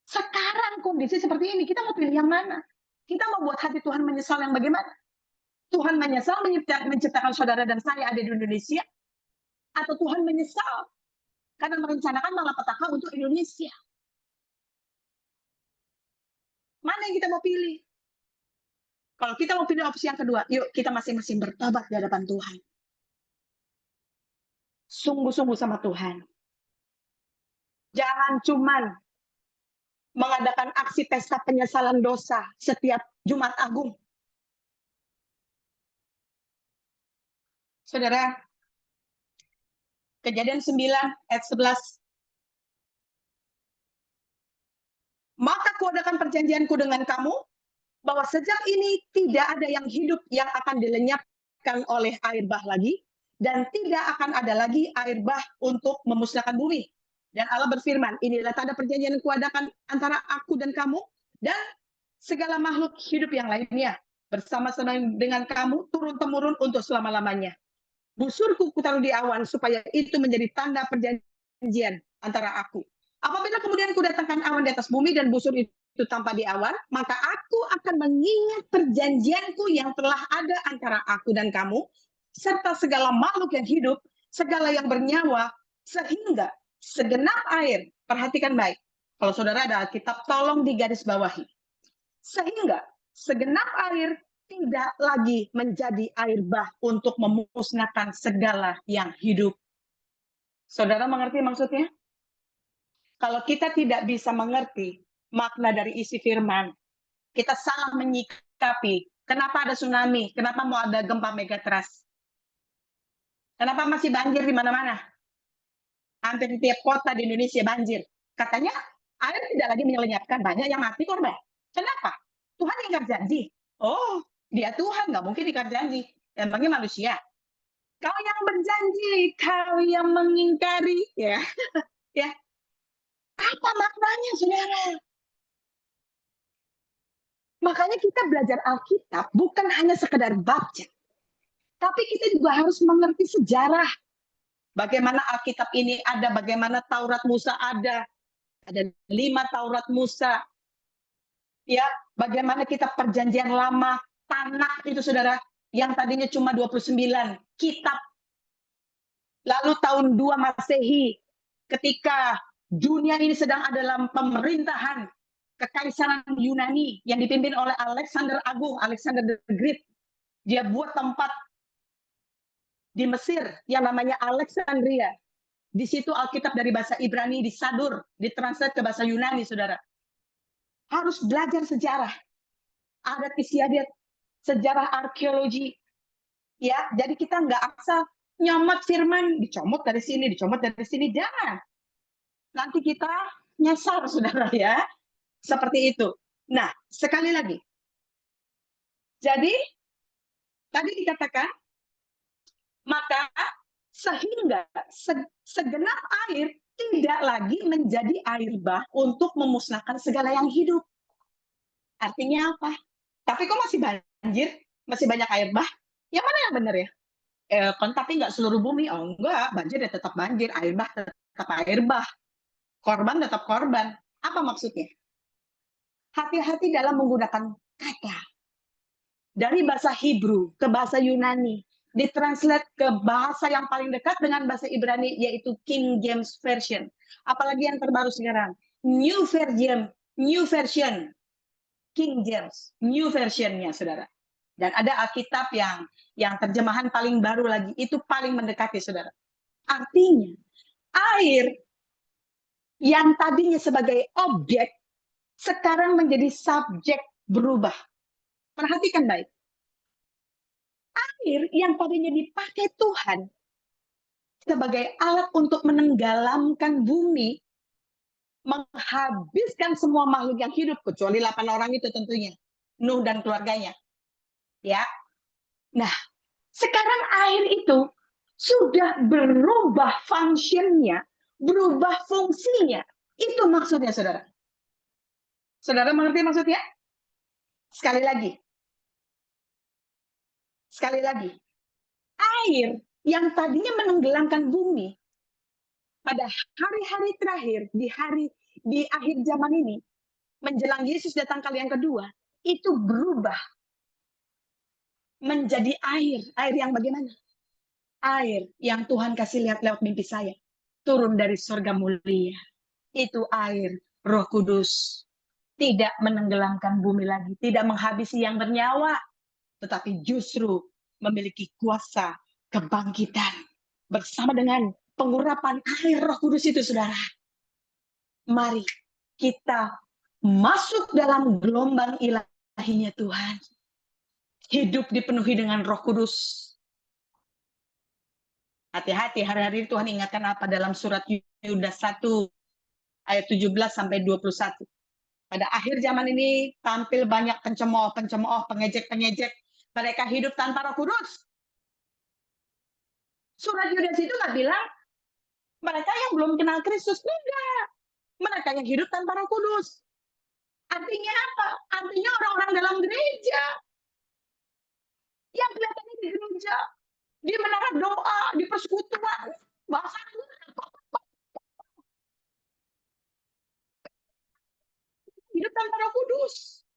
Speaker 1: Sekarang kondisi seperti ini, kita mau pilih yang mana? Kita mau buat hati Tuhan menyesal yang bagaimana? Tuhan menyesal menciptakan saudara dan saya ada di Indonesia? Atau Tuhan menyesal karena merencanakan malapetaka untuk Indonesia. Mana yang kita mau pilih? Kalau kita mau pilih opsi yang kedua, yuk kita masing-masing bertobat di hadapan Tuhan. Sungguh-sungguh sama Tuhan. Jangan cuman mengadakan aksi pesta penyesalan dosa setiap Jumat Agung. Saudara, Kejadian 9 ayat 11. Maka kuadakan perjanjianku dengan kamu, bahwa sejak ini tidak ada yang hidup yang akan dilenyapkan oleh air bah lagi, dan tidak akan ada lagi air bah untuk memusnahkan bumi. Dan Allah berfirman, inilah tanda perjanjian yang kuadakan antara aku dan kamu, dan segala makhluk hidup yang lainnya, bersama-sama dengan kamu, turun-temurun untuk selama-lamanya. Busurku kutaruh di awan, supaya itu menjadi tanda perjanjian antara aku. Apabila kemudian kudatangkan awan di atas bumi dan busur itu tanpa di awan, maka aku akan mengingat perjanjianku yang telah ada antara aku dan kamu, serta segala makhluk yang hidup, segala yang bernyawa, sehingga segenap air, perhatikan baik, kalau saudara ada Alkitab, tolong digaris bawahi. Sehingga segenap air tidak lagi menjadi air bah untuk memusnahkan segala yang hidup. Saudara mengerti maksudnya? Kalau kita tidak bisa mengerti makna dari isi firman, kita salah menyikapi. Kenapa ada tsunami? Kenapa mau ada gempa megatrust? Kenapa masih banjir di mana-mana? Hampir di tiap kota di Indonesia banjir. Katanya air tidak lagi menyelenyapkan, banyak yang mati korban. Kenapa? Tuhan ingkar janji. Oh, dia Tuhan, nggak mungkin ingkar janji. Emangnya manusia. Kau yang berjanji, kau yang mengingkari, ya, ya. Apa maknanya, saudara? Makanya kita belajar Alkitab bukan hanya sekedar baca, tapi kita juga harus mengerti sejarah. Bagaimana Alkitab ini ada, bagaimana Taurat Musa ada 5 Taurat Musa. Ya, bagaimana kita perjanjian lama, Tanakh itu saudara, yang tadinya cuma 29 kitab. Lalu tahun 2 Masehi, ketika dunia ini sedang ada dalam pemerintahan Kekaisaran Yunani yang dipimpin oleh Alexander Agung, Alexander the Great. Dia buat tempat di Mesir yang namanya Alexandria. Di situ Alkitab dari bahasa Ibrani disadur, ditranslate ke bahasa Yunani, saudara. Harus belajar sejarah. Adat istiadat, sejarah arkeologi. Ya, jadi kita nggak asal nyomot firman, dicomot dari sini, jangan. Nanti kita nyasar, saudara, ya. Seperti itu. Nah, sekali lagi. Jadi, tadi dikatakan, maka sehingga segenap air tidak lagi menjadi air bah untuk memusnahkan segala yang hidup. Artinya apa? Tapi kok masih banjir? Masih banyak air bah? Yang mana yang benar ya? Tapi nggak seluruh bumi. Oh enggak, banjir ya tetap banjir, air bah tetap air bah. Korban tetap korban. Apa maksudnya? Hati-hati dalam menggunakan kata. Dari bahasa Hebrew ke bahasa Yunani, ditranslate ke bahasa yang paling dekat dengan bahasa Ibrani, yaitu King James Version. Apalagi yang terbaru sekarang, New Version, King James, New Version-nya, saudara. Dan ada Alkitab yang terjemahan paling baru lagi, itu paling mendekati, saudara. Artinya, air yang tadinya sebagai objek, sekarang menjadi subjek berubah. Perhatikan baik. Air yang tadinya dipakai Tuhan sebagai alat untuk menenggelamkan bumi, menghabiskan semua makhluk yang hidup, kecuali 8 orang itu tentunya, Nuh dan keluarganya. Ya. Nah, sekarang air itu sudah berubah fungsinya, berubah fungsinya. Itu maksudnya, saudara. Saudara mengerti maksudnya? Sekali lagi, air yang tadinya menenggelamkan bumi pada hari-hari terakhir, di akhir zaman ini, menjelang Yesus datang kali yang kedua, itu berubah menjadi air. Air yang bagaimana? Air yang Tuhan kasih lihat lewat mimpi saya.
Speaker 4: turun dari surga mulia. Itu air Roh Kudus. Tidak menenggelamkan bumi lagi, tidak menghabisi yang bernyawa, tetapi justru memiliki kuasa kebangkitan bersama dengan pengurapan air Roh Kudus itu, saudara. Mari kita masuk dalam gelombang ilahinya Tuhan. Hidup dipenuhi dengan Roh Kudus. Hati-hati, hari-hari Tuhan ingatkan apa dalam surat Yudas 1 ayat 17 sampai 21. Pada akhir zaman ini tampil banyak pencemooh, pengejek-pengejek. Mereka hidup tanpa Roh Kudus. Surat Yudas itu nggak bilang mereka yang belum kenal Kristus, enggak. Mereka yang hidup tanpa Roh Kudus. Artinya apa? Artinya orang-orang dalam gereja. Yang kelihatannya di gereja, di menara doa, di persekutuan, bahasa hidup tanpa Roh Kudus.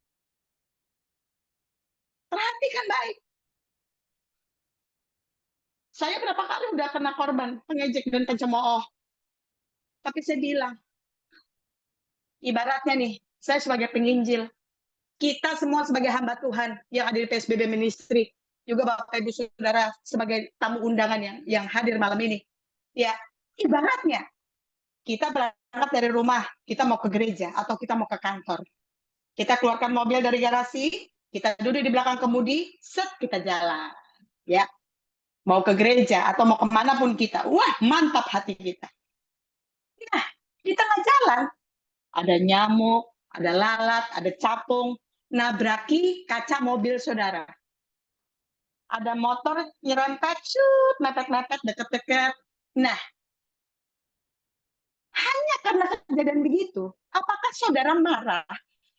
Speaker 4: Perhatikan baik. Saya berapa kali udah kena korban pengejek dan pencemooh. Tapi saya bilang, ibaratnya nih, saya sebagai penginjil, kita semua sebagai hamba Tuhan yang ada di PSBB Ministry, juga Bapak Ibu Saudara sebagai tamu undangan yang hadir malam ini. Ya, ibaratnya kita berangkat dari rumah, kita mau ke gereja atau kita mau ke kantor. Kita keluarkan mobil dari garasi, kita duduk di belakang kemudi, set kita jalan. Ya, mau ke gereja atau mau kemanapun kita, wah mantap hati kita. Nah, di tengah jalan ada nyamuk, ada lalat, ada capung, nabraki kaca mobil saudara. Ada motor nyerempet, shoot, mepet-mepet, deket-deket. Nah, hanya karena kejadian begitu, apakah saudara marah?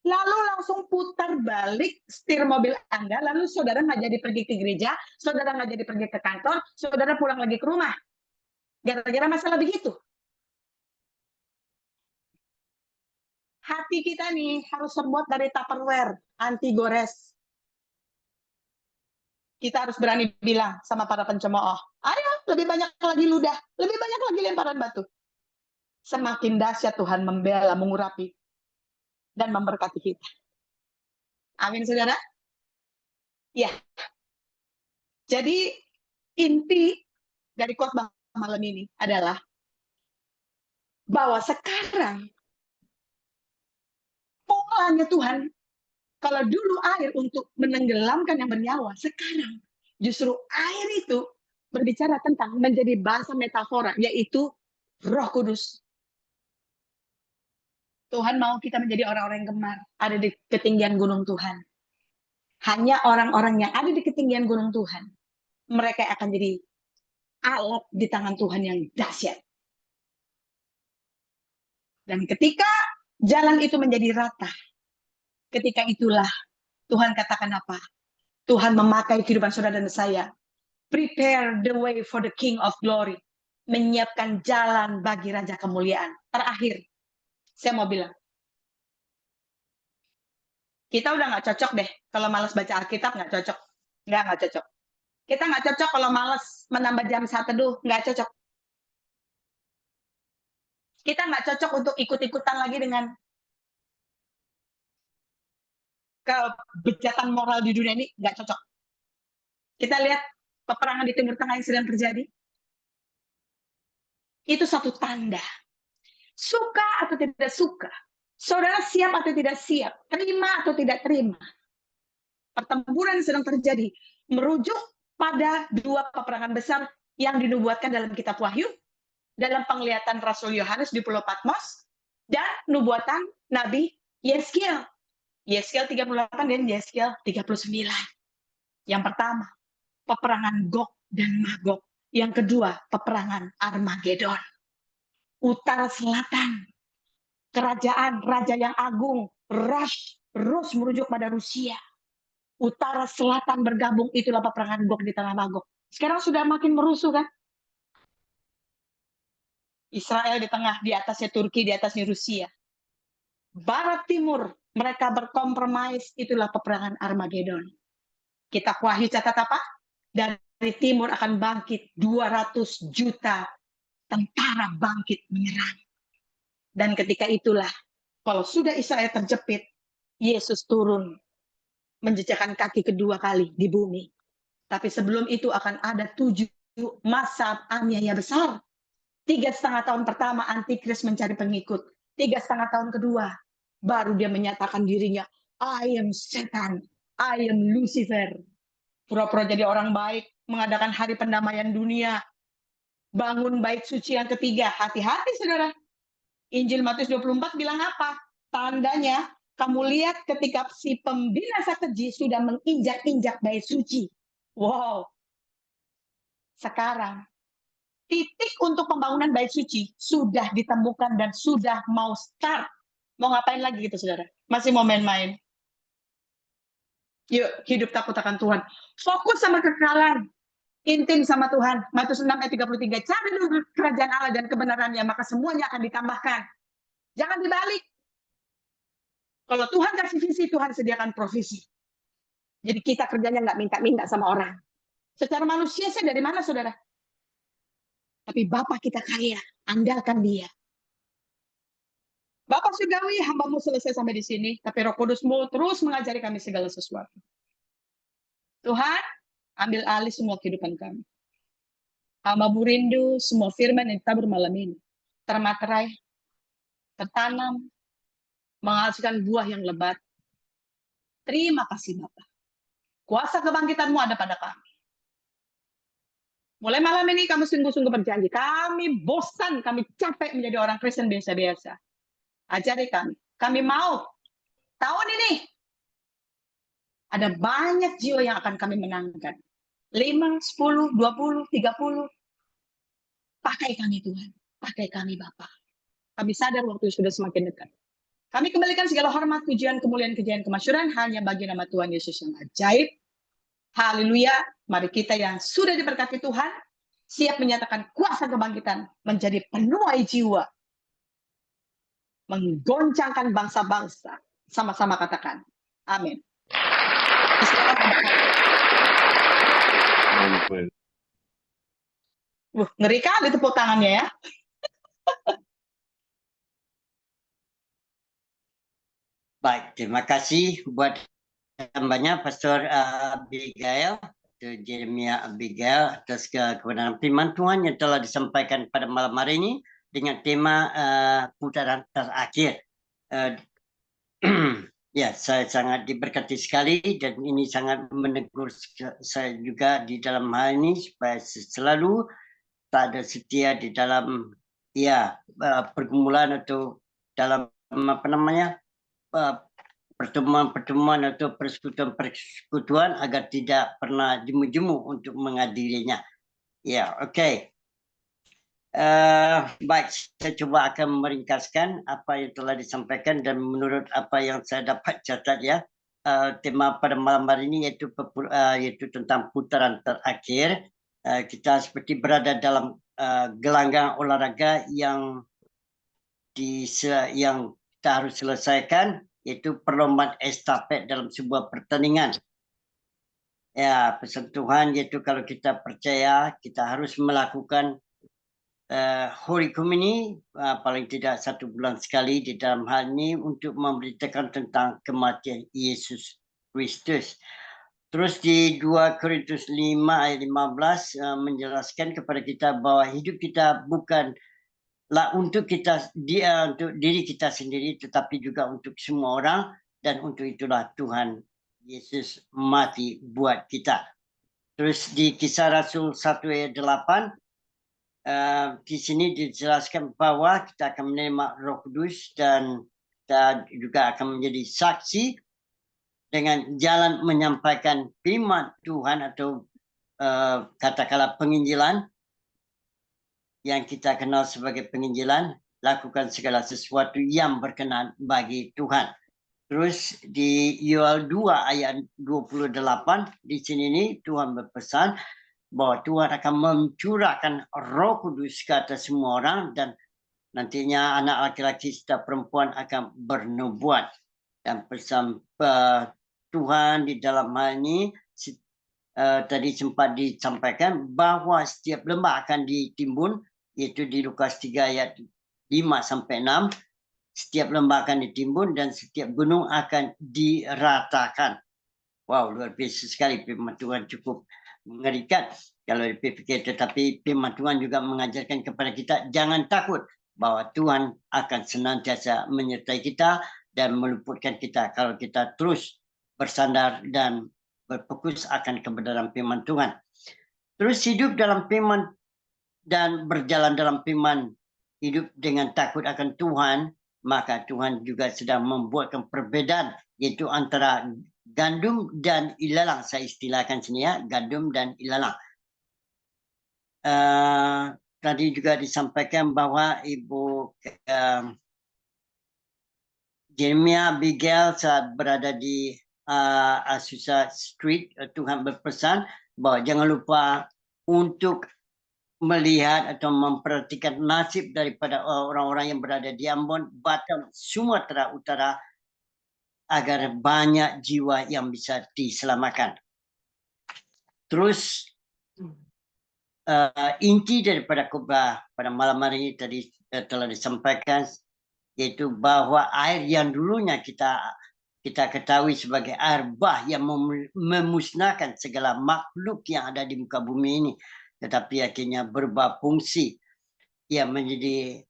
Speaker 4: Lalu langsung putar balik setir mobil Anda, lalu saudara nggak jadi pergi ke gereja, saudara nggak jadi pergi ke kantor, saudara pulang lagi ke rumah. Gara-gara masalah begitu. Hati kita nih harus terbuat dari Tupperware, anti gores. Kita harus berani bilang sama para pencemooh, ayo lebih banyak lagi ludah, lebih banyak lagi lemparan batu. Semakin dahsyat Tuhan membela, mengurapi, dan memberkati kita. Amin, saudara? Ya. Jadi, inti dari khotbah malam ini adalah bahwa sekarang polanya Tuhan, kalau dulu air untuk menenggelamkan yang bernyawa, sekarang justru air itu berbicara tentang menjadi bahasa metafora, yaitu Roh Kudus. Tuhan mau kita menjadi orang-orang yang gemar, ada di ketinggian gunung Tuhan. Hanya orang-orang yang ada di ketinggian gunung Tuhan, mereka akan jadi alat di tangan Tuhan yang dahsyat. Dan ketika jalan itu menjadi rata, ketika itulah Tuhan katakan apa? Tuhan memakai kehidupan saudara dan saya. Prepare the way for the King of Glory. Menyiapkan jalan bagi Raja Kemuliaan. Terakhir, saya mau bilang, kita udah nggak cocok deh kalau malas baca Alkitab, nggak cocok. Nggak cocok. Kita nggak cocok kalau malas menambah jam saat teduh, nggak cocok. Kita nggak cocok untuk ikut-ikutan lagi dengan kebejatan moral di dunia ini, nggak cocok. Kita lihat peperangan di Timur Tengah yang sedang terjadi. Itu satu tanda. Suka atau tidak suka, saudara siap atau tidak siap, terima atau tidak terima, pertempuran yang sedang terjadi merujuk pada dua peperangan besar yang dinubuatkan dalam kitab Wahyu, dalam penglihatan Rasul Yohanes di Pulau Patmos, dan nubuatan Nabi Yeskiel. Yeskiel 38 dan Yeskiel 39. Yang pertama, peperangan Gog dan Magog. Yang kedua, peperangan Armageddon. Utara selatan, kerajaan raja yang agung, Rus merujuk pada Rusia. Utara selatan bergabung, itulah peperangan Gog di tengah Magog. Sekarang sudah makin merusuh kan? Israel di tengah, di atasnya Turki, di atasnya Rusia. Barat timur, mereka berkompromis, itulah peperangan Armageddon. Kitab Wahyu catat apa? Dari timur akan bangkit 200 juta tentara bangkit menyerang. Dan ketika itulah, kalau sudah Israel terjepit, Yesus turun menjejakkan kaki kedua kali di bumi. Tapi sebelum itu akan ada 7 masa aniaya besar. 3,5 tahun pertama Antikris mencari pengikut. 3,5 tahun kedua baru dia menyatakan dirinya, I am Satan, I am Lucifer. Pura-pura jadi orang baik, mengadakan hari pendamaian dunia, bangun bait suci yang ketiga. Hati-hati saudara. Injil Matius 24 bilang apa? Tandanya kamu lihat ketika si pembinasa keji sudah menginjak-injak bait suci. Wow. Sekarang titik untuk pembangunan bait suci sudah ditemukan dan sudah mau start. Mau ngapain lagi gitu saudara? Masih mau main-main? Yuk, hidup takut akan Tuhan. Fokus sama kekekalan. Intim sama Tuhan. Matius 6 ayat 33. Cari dulu kerajaan Allah dan kebenarannya, maka semuanya akan ditambahkan. Jangan dibalik. Kalau Tuhan kasih visi, Tuhan sediakan provisi. Jadi kita kerjanya nggak minta-minta sama orang. Secara manusia saya dari mana saudara? Tapi Bapak kita kaya, andalkan Dia. Bapak surgawi, hambamu selesai sampai di sini, tapi Roh Kudusmu terus mengajari kami segala sesuatu. Tuhan, ambil alih semua kehidupan kami. Hambamu rindu semua firman yang ditabur malam ini termaterai, tertanam, menghasilkan buah yang lebat. Terima kasih Bapak. Kuasa kebangkitan-Mu ada pada kami. Mulai malam ini kami sungguh-sungguh berjanji. Kami bosan, kami capek menjadi orang Kristen biasa-biasa. Ajari kami. Kami mau tahun ini ada banyak jiwa yang akan kami menangkan. 5, 10, 20, 30. Pakai kami Tuhan. Pakai kami Bapa. Kami sadar waktu sudah semakin dekat. Kami kembalikan segala hormat, pujian, kemuliaan, kejayaan, kemasyhuran hanya bagi nama Tuhan Yesus yang ajaib. Haleluya. Mari kita yang sudah diberkati Tuhan siap menyatakan kuasa kebangkitan menjadi penuai jiwa. Menggoncangkan bangsa-bangsa. Sama-sama katakan. Amin. Ngeri kali tepuk tangannya ya.
Speaker 5: Baik, terima kasih buat hambanya Pastor Abigail, Jeremia Abigail atas kebenaran firman Tuhan yang telah disampaikan pada malam hari ini dengan tema putaran terakhir. Ya, saya sangat diberkati sekali dan ini sangat menegur saya juga di dalam hal ini supaya selalu tak ada setia di dalam pergumulan atau dalam apa namanya pertemuan-pertemuan atau persekutuan agar tidak pernah jemu-jemu untuk menghadirinya. Ya, okey. Baik, saya cuba akan meringkaskan apa yang telah disampaikan dan menurut apa yang saya dapat catat ya, tema pada malam hari ini iaitu tentang putaran terakhir. Kita seperti berada dalam gelanggang olahraga yang kita harus selesaikan, iaitu perlombaan estafet dalam sebuah pertandingan. Ya, pesan Tuhan iaitu kalau kita percaya, kita harus melakukan Holy Communion paling tidak 1 bulan sekali di dalam hal ini untuk memberitakan tentang kematian Yesus Kristus. Terus di 2 Korintus 5 ayat 15 menjelaskan kepada kita bahwa hidup kita bukanlah untuk diri kita sendiri, tetapi juga untuk semua orang, dan untuk itulah Tuhan Yesus mati buat kita. Terus di Kisah Rasul 1 ayat 8 di sini dijelaskan bahwa kita akan menerima Roh Kudus dan kita juga akan menjadi saksi dengan jalan menyampaikan firman Tuhan atau katakanlah penginjilan yang kita kenal sebagai penginjilan, lakukan segala sesuatu yang berkenan bagi Tuhan. Terus di Yoel 2 ayat 28 di sini nih Tuhan berpesan bahwa Tuhan akan mencurahkan Roh Kudus ke atas semua orang dan nantinya anak laki-laki serta perempuan akan bernubuat. Dan pesan Tuhan di dalam hal ini tadi sempat disampaikan bahwa setiap lembah akan ditimbun yaitu di Lukas 3 ayat 5-6. Setiap lembah akan ditimbun dan setiap gunung akan diratakan. Wow, luar biasa sekali. Firman Tuhan cukup mengerikan kalau dipikir, tetapi firman Tuhan juga mengajarkan kepada kita jangan takut bahwa Tuhan akan senantiasa menyertai kita dan meluputkan kita kalau kita terus bersandar dan berfokus akan kebenaran firman Tuhan. Terus hidup dalam firman dan berjalan dalam firman, hidup dengan takut akan Tuhan, maka Tuhan juga sedang membuatkan perbedaan, yaitu antara gandum dan ilalang. Saya istilahkan sini ya, gandum dan ilalang. Tadi juga disampaikan bahwa Ibu Jeremia Abigail saat berada di Azusa Street, Tuhan berpesan bahwa jangan lupa untuk melihat atau memperhatikan nasib daripada orang-orang yang berada di Ambon, Batam, Sumatera Utara agar banyak jiwa yang bisa diselamatkan. Terus inti daripada khotbah pada malam hari ini tadi telah disampaikan, yaitu bahwa air yang dulunya kita ketahui sebagai air bah yang memusnahkan segala makhluk yang ada di muka bumi ini, tetapi akhirnya berubah fungsi yang menjadi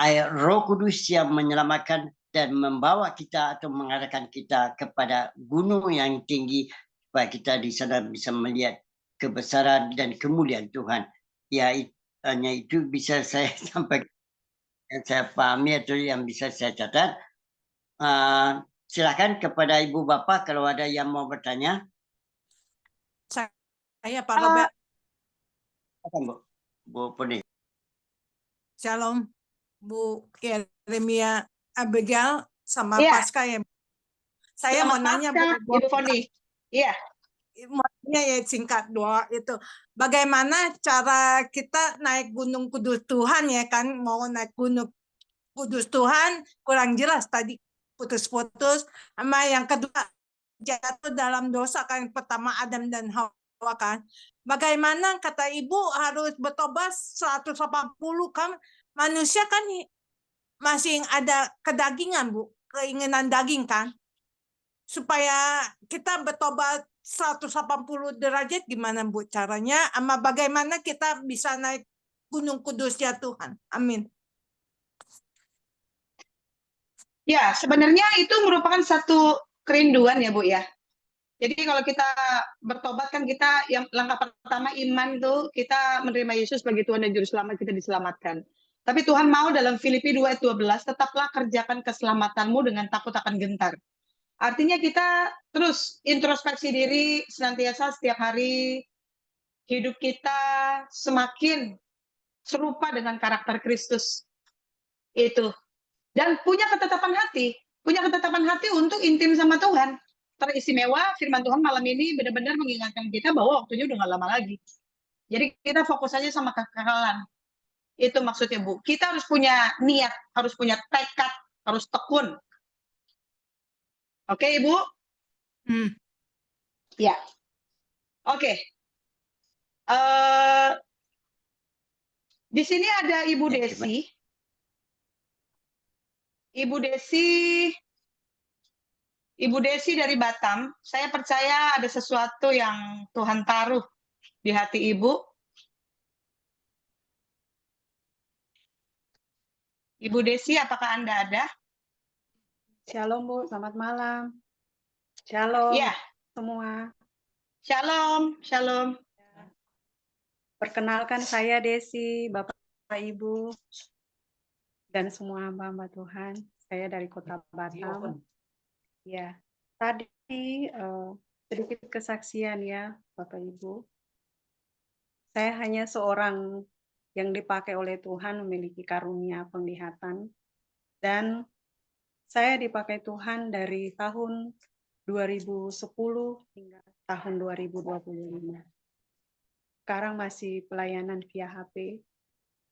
Speaker 5: air Roh Kudus yang menyelamatkan dan membawa kita atau mengarahkan kita kepada gunung yang tinggi supaya kita di sana bisa melihat kebesaran dan kemuliaan Tuhan. Ya, hanya itu bisa saya sampaikan, yang saya pahami atau yang bisa saya catat. Silakan kepada Ibu Bapak kalau ada yang mau bertanya.
Speaker 6: Saya Pak Robert.
Speaker 5: Bu Puni.
Speaker 6: Shalom, Bu Jeremia Abigail sama Pasca ya. Saya mau nanya Bu
Speaker 1: Ibu Puni. Iya.
Speaker 6: Mau nanya ya singkat doa itu. Bagaimana cara kita naik Gunung Kudus Tuhan ya kan? Mau naik Gunung Kudus Tuhan kurang jelas tadi putus-putus. Sama yang kedua jatuh dalam dosa kan, pertama Adam dan Hawa kan. Bagaimana kata Ibu harus bertobat 180 kan, manusia kan masih ada kedagingan Bu, keinginan daging kan. Supaya kita bertobat 180 derajat gimana Bu caranya, sama bagaimana kita bisa naik Gunung Kudusnya Tuhan. Amin.
Speaker 1: Ya, sebenarnya itu merupakan satu kerinduan ya Bu ya. Jadi kalau kita bertobat kan kita yang langkah pertama iman tuh kita menerima Yesus sebagai Tuhan dan Juru Selamat, kita diselamatkan. Tapi Tuhan mau dalam Filipi 2 ayat 12, tetaplah kerjakan keselamatanmu dengan takut akan gentar. Artinya kita terus introspeksi diri senantiasa setiap hari, hidup kita semakin serupa dengan karakter Kristus. Itu. Dan punya ketetapan hati untuk intim sama Tuhan. Teristimewa firman Tuhan malam ini benar-benar mengingatkan kita bahwa waktunya udah gak lama lagi. Jadi kita fokus aja sama kekekalan. Itu maksudnya Bu. Kita harus punya niat, harus punya tekad, harus tekun. Oke Ibu? Ya. Oke. Di sini ada Ibu Desi. Ibu Desi dari Batam, saya percaya ada sesuatu yang Tuhan taruh di hati Ibu. Ibu Desi, apakah Anda ada?
Speaker 7: Shalom Bu, selamat malam. Shalom
Speaker 1: ya.
Speaker 7: Semua.
Speaker 1: Shalom, shalom.
Speaker 7: Perkenalkan saya Desi, Bapak Ibu, dan semua hamba-hamba Tuhan. Saya dari Kota Batam. Ya, tadi sedikit kesaksian ya Bapak Ibu. Saya hanya seorang yang dipakai oleh Tuhan memiliki karunia penglihatan. Dan saya dipakai Tuhan dari tahun 2010 hingga tahun 2025. Sekarang masih pelayanan via HP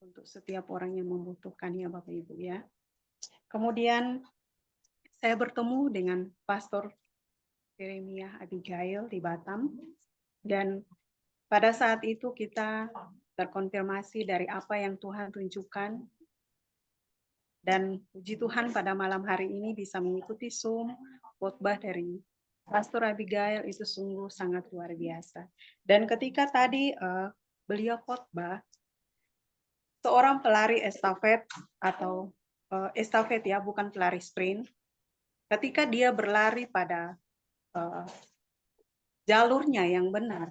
Speaker 7: untuk setiap orang yang membutuhkan ya Bapak Ibu ya. Kemudian saya bertemu dengan Pastor Jeremia Abigail di Batam, dan pada saat itu kita terkonfirmasi dari apa yang Tuhan tunjukkan. Dan puji Tuhan pada malam hari ini bisa mengikuti Zoom khotbah dari Pastor Abigail, itu sungguh sangat luar biasa. Dan ketika tadi beliau khotbah, seorang pelari estafet atau estafet ya, bukan pelari sprint, ketika dia berlari pada jalurnya yang benar,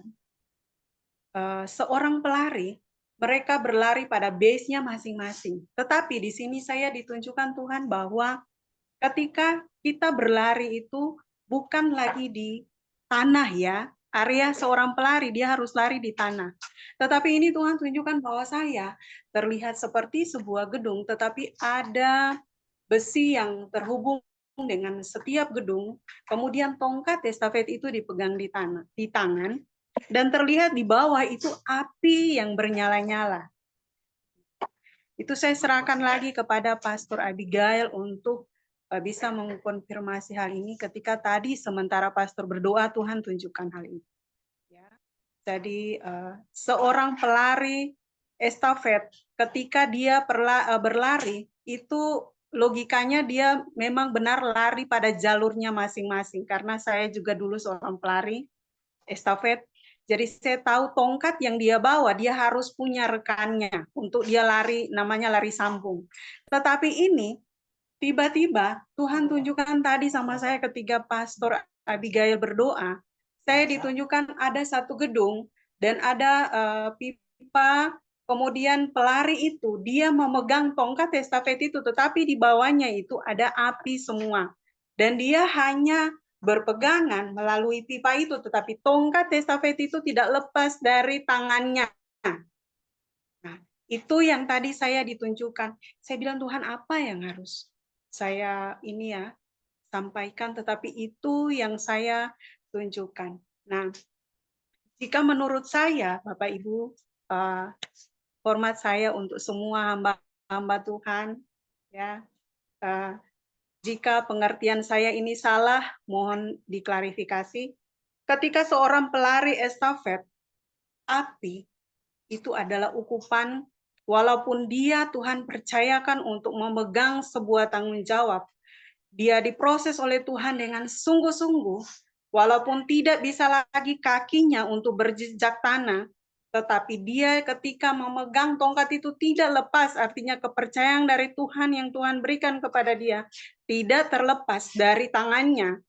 Speaker 7: seorang pelari, mereka berlari pada base-nya masing-masing. Tetapi di sini saya ditunjukkan Tuhan bahwa ketika kita berlari itu bukan lagi di tanah ya, area seorang pelari, dia harus lari di tanah. Tetapi ini Tuhan tunjukkan bahwa saya terlihat seperti sebuah gedung, tetapi ada besi yang terhubung dengan setiap gedung, kemudian tongkat estafet itu dipegang di tangan, dan terlihat di bawah itu api yang bernyala-nyala. Itu saya serahkan lagi kepada Pastor Abigail untuk bisa mengkonfirmasi hal ini ketika tadi sementara pastor berdoa, Tuhan tunjukkan hal ini. Ya. Jadi seorang pelari estafet ketika dia berlari itu logikanya dia memang benar lari pada jalurnya masing-masing, karena saya juga dulu seorang pelari estafet. Jadi saya tahu tongkat yang dia bawa, dia harus punya rekannya untuk dia lari, namanya lari sambung. Tetapi ini tiba-tiba Tuhan tunjukkan tadi sama saya ketika Pastor Abigail berdoa, saya ditunjukkan ada satu gedung dan ada pipa, kemudian pelari itu dia memegang tongkat estafet itu, tetapi di bawahnya itu ada api semua. Dan dia hanya berpegangan melalui pipa itu, tetapi tongkat estafet itu tidak lepas dari tangannya. Nah, itu yang tadi saya ditunjukkan. Saya bilang, Tuhan, apa yang harus saya ini ya sampaikan, tetapi itu yang saya tunjukkan. Nah, jika menurut saya, Bapak Ibu, hormat saya untuk semua hamba-hamba Tuhan, ya, jika pengertian saya ini salah, mohon diklarifikasi. Ketika seorang pelari estafet, api itu adalah ukupan. Walaupun dia Tuhan percayakan untuk memegang sebuah tanggung jawab, dia diproses oleh Tuhan dengan sungguh-sungguh, walaupun tidak bisa lagi kakinya untuk berjejak tanah, tetapi dia ketika memegang tongkat itu tidak lepas, artinya kepercayaan dari Tuhan yang Tuhan berikan kepada dia, tidak terlepas dari tangannya,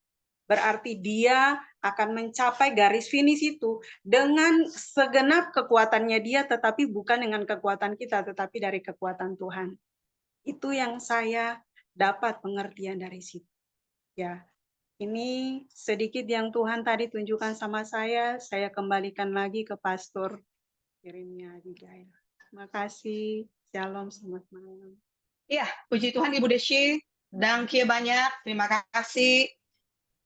Speaker 7: berarti dia akan mencapai garis finish itu dengan segenap kekuatannya dia, tetapi bukan dengan kekuatan kita, tetapi dari kekuatan Tuhan. Itu yang saya dapat pengertian dari situ. Ya, ini sedikit yang Tuhan tadi tunjukkan sama saya kembalikan lagi ke Pastor Yeremia Abigail. Terima kasih. Shalom, selamat malam.
Speaker 1: Iya, puji Tuhan Ibu Deshi, dangkie banyak, terima kasih.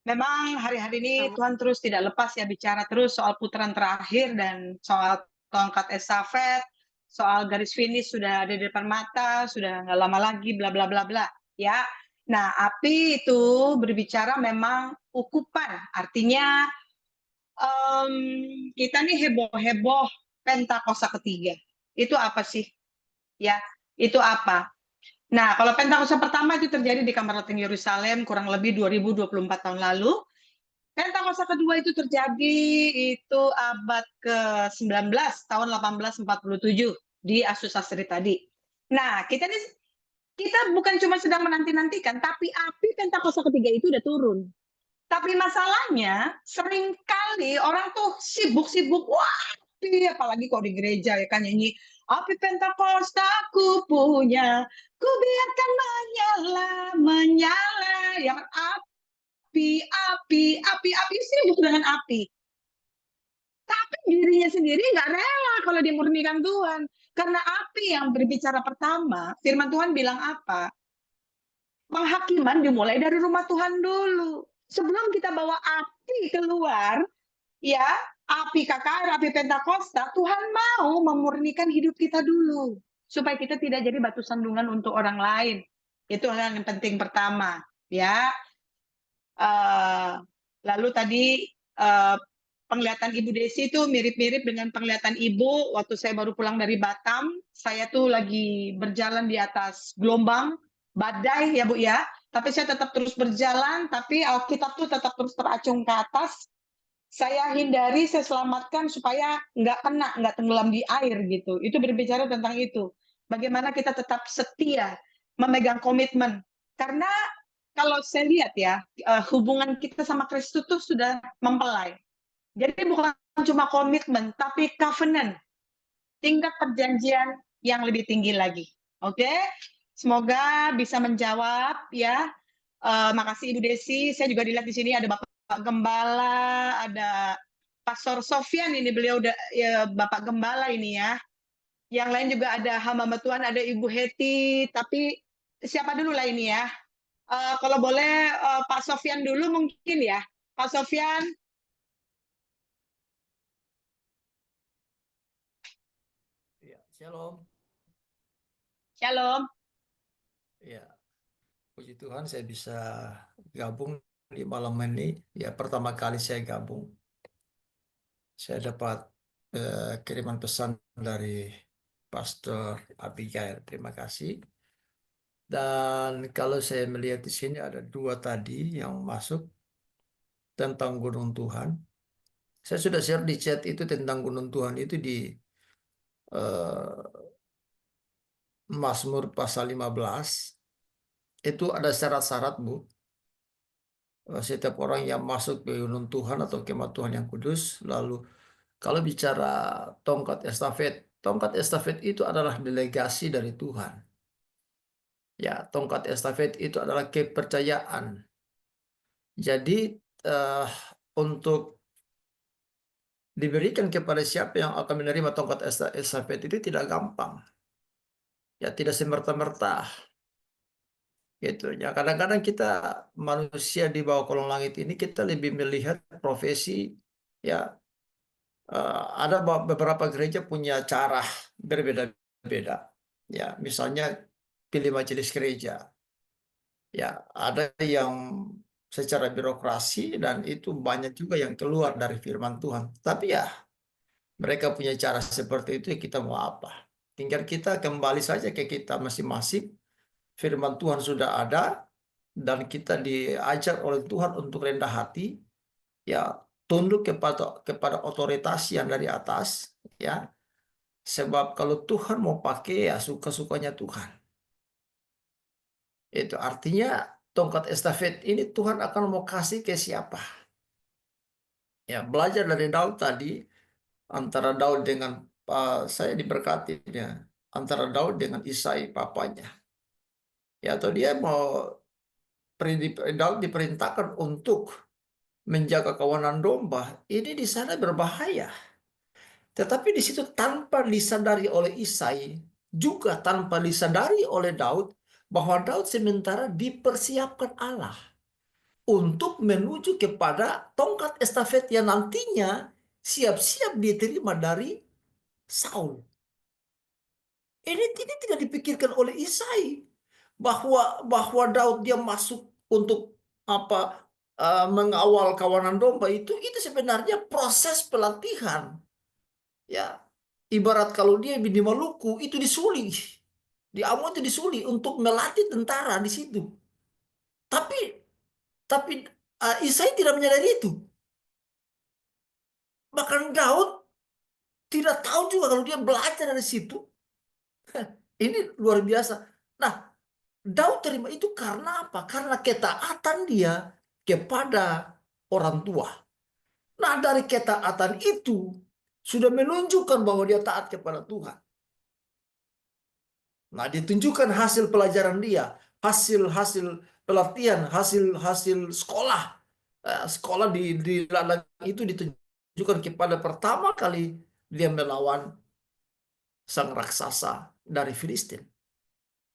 Speaker 1: Memang hari-hari ini Tuhan terus tidak lepas ya bicara terus soal putaran terakhir dan soal tongkat estafet, soal garis finish sudah ada di depan mata, sudah nggak lama lagi, bla bla bla bla. Ya, nah api itu berbicara memang ukupan, artinya kita nih heboh-heboh Pentakosta ketiga. Itu apa sih? Ya, itu apa? Nah, kalau Pentakosta pertama itu terjadi di Kamar Lateng Yerusalem kurang lebih 2024 tahun lalu. Pentakosta kedua itu terjadi itu abad ke-19 tahun 1847 di Asusasri tadi. Nah, kita bukan cuma sedang menanti-nantikan, tapi api Pentakosta ketiga itu udah turun. Tapi masalahnya seringkali orang tuh sibuk-sibuk, wah, api, apalagi kok di gereja ya kan nyanyi api Pentakosta aku punya, ku biarkan menyala, yang api, sibuk dengan api. Tapi dirinya sendiri nggak rela kalau dimurnikan Tuhan. Karena api yang berbicara pertama, firman Tuhan bilang apa? Penghakiman dimulai dari rumah Tuhan dulu. Sebelum kita bawa api keluar, ya, api KKR, api Pentakosta, Tuhan mau memurnikan hidup kita dulu. Supaya kita tidak jadi batu sandungan untuk orang lain. Itu hal yang penting pertama. Ya. Lalu tadi penglihatan Ibu Desi itu mirip-mirip dengan penglihatan Ibu waktu saya baru pulang dari Batam. Saya tuh lagi berjalan di atas gelombang, badai ya Bu ya. Tapi saya tetap terus berjalan, tapi Alkitab tuh tetap terus teracung ke atas. Saya hindari, saya selamatkan supaya nggak tenggelam di air gitu. Itu berbicara tentang itu. Bagaimana kita tetap setia, memegang komitmen. Karena kalau saya lihat ya, hubungan kita sama Kristus tuh sudah mempelai. Jadi bukan cuma komitmen, tapi covenant. Tingkat perjanjian yang lebih tinggi lagi. Oke? Semoga bisa menjawab ya. Makasih Ibu Desi. Saya juga dilihat di sini ada Bapak Gembala, ada Pastor Sofyan ini, beliau udah ya, Bapak Gembala ini ya. Yang lain juga ada hamba Tuhan, ada Ibu Heti, tapi siapa dulu lah ini ya? Kalau boleh Pak Sofyan dulu mungkin ya. Pak Sofyan.
Speaker 8: Ya, shalom.
Speaker 1: Shalom.
Speaker 8: Ya, puji Tuhan saya bisa gabung di malam ini. Ya, pertama kali saya gabung. Saya dapat kiriman pesan dari Pastor Abigail. Terima kasih. Dan kalau saya melihat di sini ada dua tadi yang masuk tentang gunung Tuhan. Saya sudah share di chat itu tentang gunung Tuhan itu di Mazmur pasal 15. Itu ada syarat-syarat, Bu. Setiap orang yang masuk ke gunung Tuhan atau kemah Tuhan yang kudus. Lalu kalau bicara tongkat estafet itu adalah delegasi dari Tuhan. Ya, tongkat estafet itu adalah kepercayaan. Jadi untuk diberikan kepada siapa yang akan menerima tongkat estafet itu tidak gampang. Ya, tidak semerta-merta. Gitu ya. Kadang-kadang kita manusia di bawah kolong langit ini kita lebih melihat profesi ya. Ada beberapa gereja punya cara berbeda-beda. Ya, misalnya pilih majelis gereja. Ya, ada yang secara birokrasi dan itu banyak juga yang keluar dari firman Tuhan. Tapi ya, mereka punya cara seperti itu, ya kita mau apa? Tinggal kita kembali saja ke kita masing-masing. Firman Tuhan sudah ada dan kita diajar oleh Tuhan untuk rendah hati. Ya, tunduk kepada otoritas yang dari atas, ya. Sebab kalau Tuhan mau pakai ya suka-sukanya Tuhan. Itu artinya tongkat estafet ini Tuhan akan mau kasih ke siapa? Ya, belajar dari Daud tadi antara Daud dengan saya diberkati ya, antara Daud dengan Isai papanya. Ya, atau dia mau Daud diperintahkan untuk menjaga kawanan domba, ini di sana berbahaya. Tetapi di situ tanpa disadari oleh Isai, juga tanpa disadari oleh Daud, bahwa Daud sementara dipersiapkan Allah untuk menuju kepada tongkat estafet yang nantinya siap-siap diterima dari Saul. Ini tidak dipikirkan oleh Isai bahwa Daud dia masuk untuk mengawal kawanan domba itu sebenarnya proses pelatihan. Ya, ibarat kalau dia di Maluku itu disuli, di Ambon itu disuli untuk melatih tentara di situ. Tapi Isai tidak menyadari itu. Bahkan Daud tidak tahu juga kalau dia belajar dari situ. Ini luar biasa. Nah, Daud terima itu karena apa? Karena ketaatan dia kepada orang tua. Nah, dari ketaatan itu sudah menunjukkan bahwa dia taat kepada Tuhan. Nah, ditunjukkan hasil pelajaran dia, hasil pelatihan, hasil sekolah. Sekolah di ladang itu ditunjukkan kepada pertama kali dia melawan sang raksasa dari Filistin,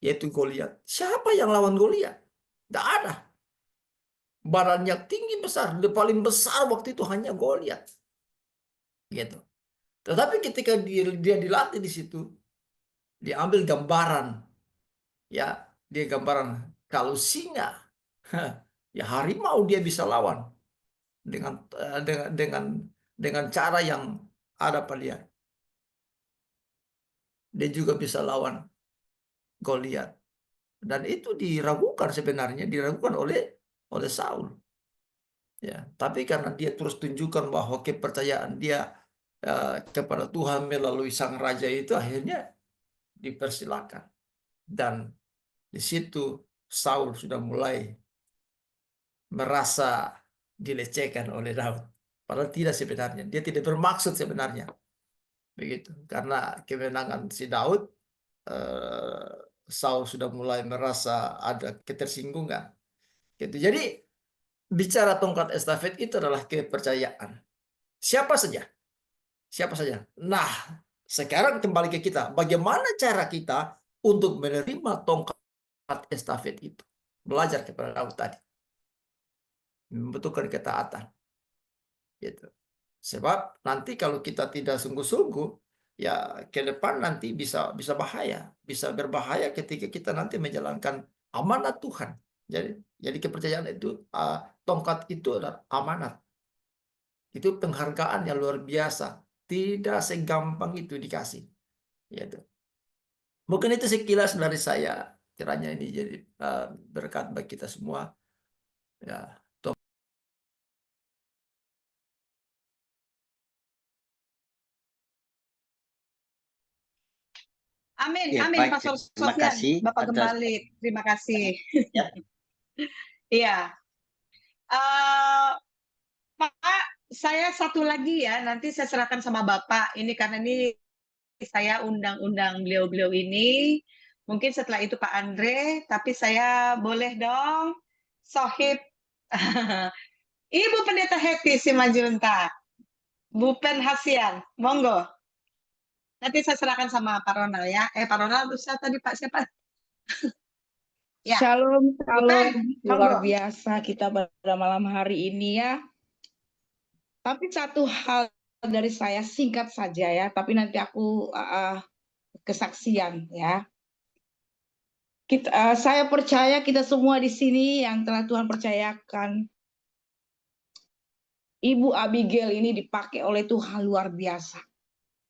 Speaker 8: yaitu Goliat. Siapa yang lawan Goliat? Tidak ada. Badannya tinggi besar, paling besar waktu itu hanya Goliat. Gitu. Tetapi ketika dia dilatih di situ, diambil gambaran, ya, dia gambaran kalau singa, ya harimau dia bisa lawan dengan dengan cara yang ada pada dia. Dia juga bisa lawan Goliat. Dan itu diragukan sebenarnya, diragukan oleh Saul. Ya, tapi karena dia terus tunjukkan bahwa kepercayaan dia kepada Tuhan melalui sang raja itu, akhirnya dipersilakan. Dan di situ Saul sudah mulai merasa dilecehkan oleh Daud. Padahal tidak sebenarnya. Dia tidak bermaksud sebenarnya. Begitu. Karena kemenangan si Daud, Saul sudah mulai merasa ada ketersinggungan. Gitu. Jadi bicara tongkat estafet itu adalah kepercayaan. Siapa saja. Siapa saja. Nah, sekarang kembali ke kita. Bagaimana cara kita untuk menerima tongkat estafet itu? Belajar kepada Daud tadi. Membutuhkan ketaatan. Gitu. Sebab nanti kalau kita tidak sungguh-sungguh, ya ke depan nanti bisa bahaya. Bisa berbahaya ketika kita nanti menjalankan amanat Tuhan. Jadi kepercayaan itu, tongkat itu adalah amanat. Itu penghargaan yang luar biasa. Tidak segampang itu dikasih. Gitu. Mungkin itu sekilas dari saya. Kiranya ini jadi berkat bagi kita semua. Ya.
Speaker 1: Amin,
Speaker 5: Ya,
Speaker 1: amin,
Speaker 5: baik.
Speaker 1: Pastor
Speaker 5: Terima
Speaker 1: Sofyan.
Speaker 5: kasih
Speaker 1: Bapak
Speaker 5: atas-
Speaker 1: kembali. Terima kasih.
Speaker 5: Ya.
Speaker 1: Iya. Pak, saya satu lagi ya, nanti saya serahkan sama Bapak. Ini karena ini saya undang-undang beliau-beliau ini. Mungkin setelah itu Pak Andre, tapi saya boleh dong, Sohib. Ibu Pendeta Happy Simajunta, Bu Pen Hasian, monggo. Nanti saya serahkan sama Pak Ronald ya. Pak Ronald, saya tadi Pak siapa? Ya.
Speaker 9: Shalom,
Speaker 1: Bukan?
Speaker 9: luar
Speaker 1: Monggo.
Speaker 9: biasa kita pada malam hari ini ya. Tapi satu hal dari saya singkat saja ya, tapi nanti aku kesaksian ya. Saya percaya kita semua di sini yang telah Tuhan percayakan, Ibu Abigail ini dipakai oleh Tuhan luar biasa.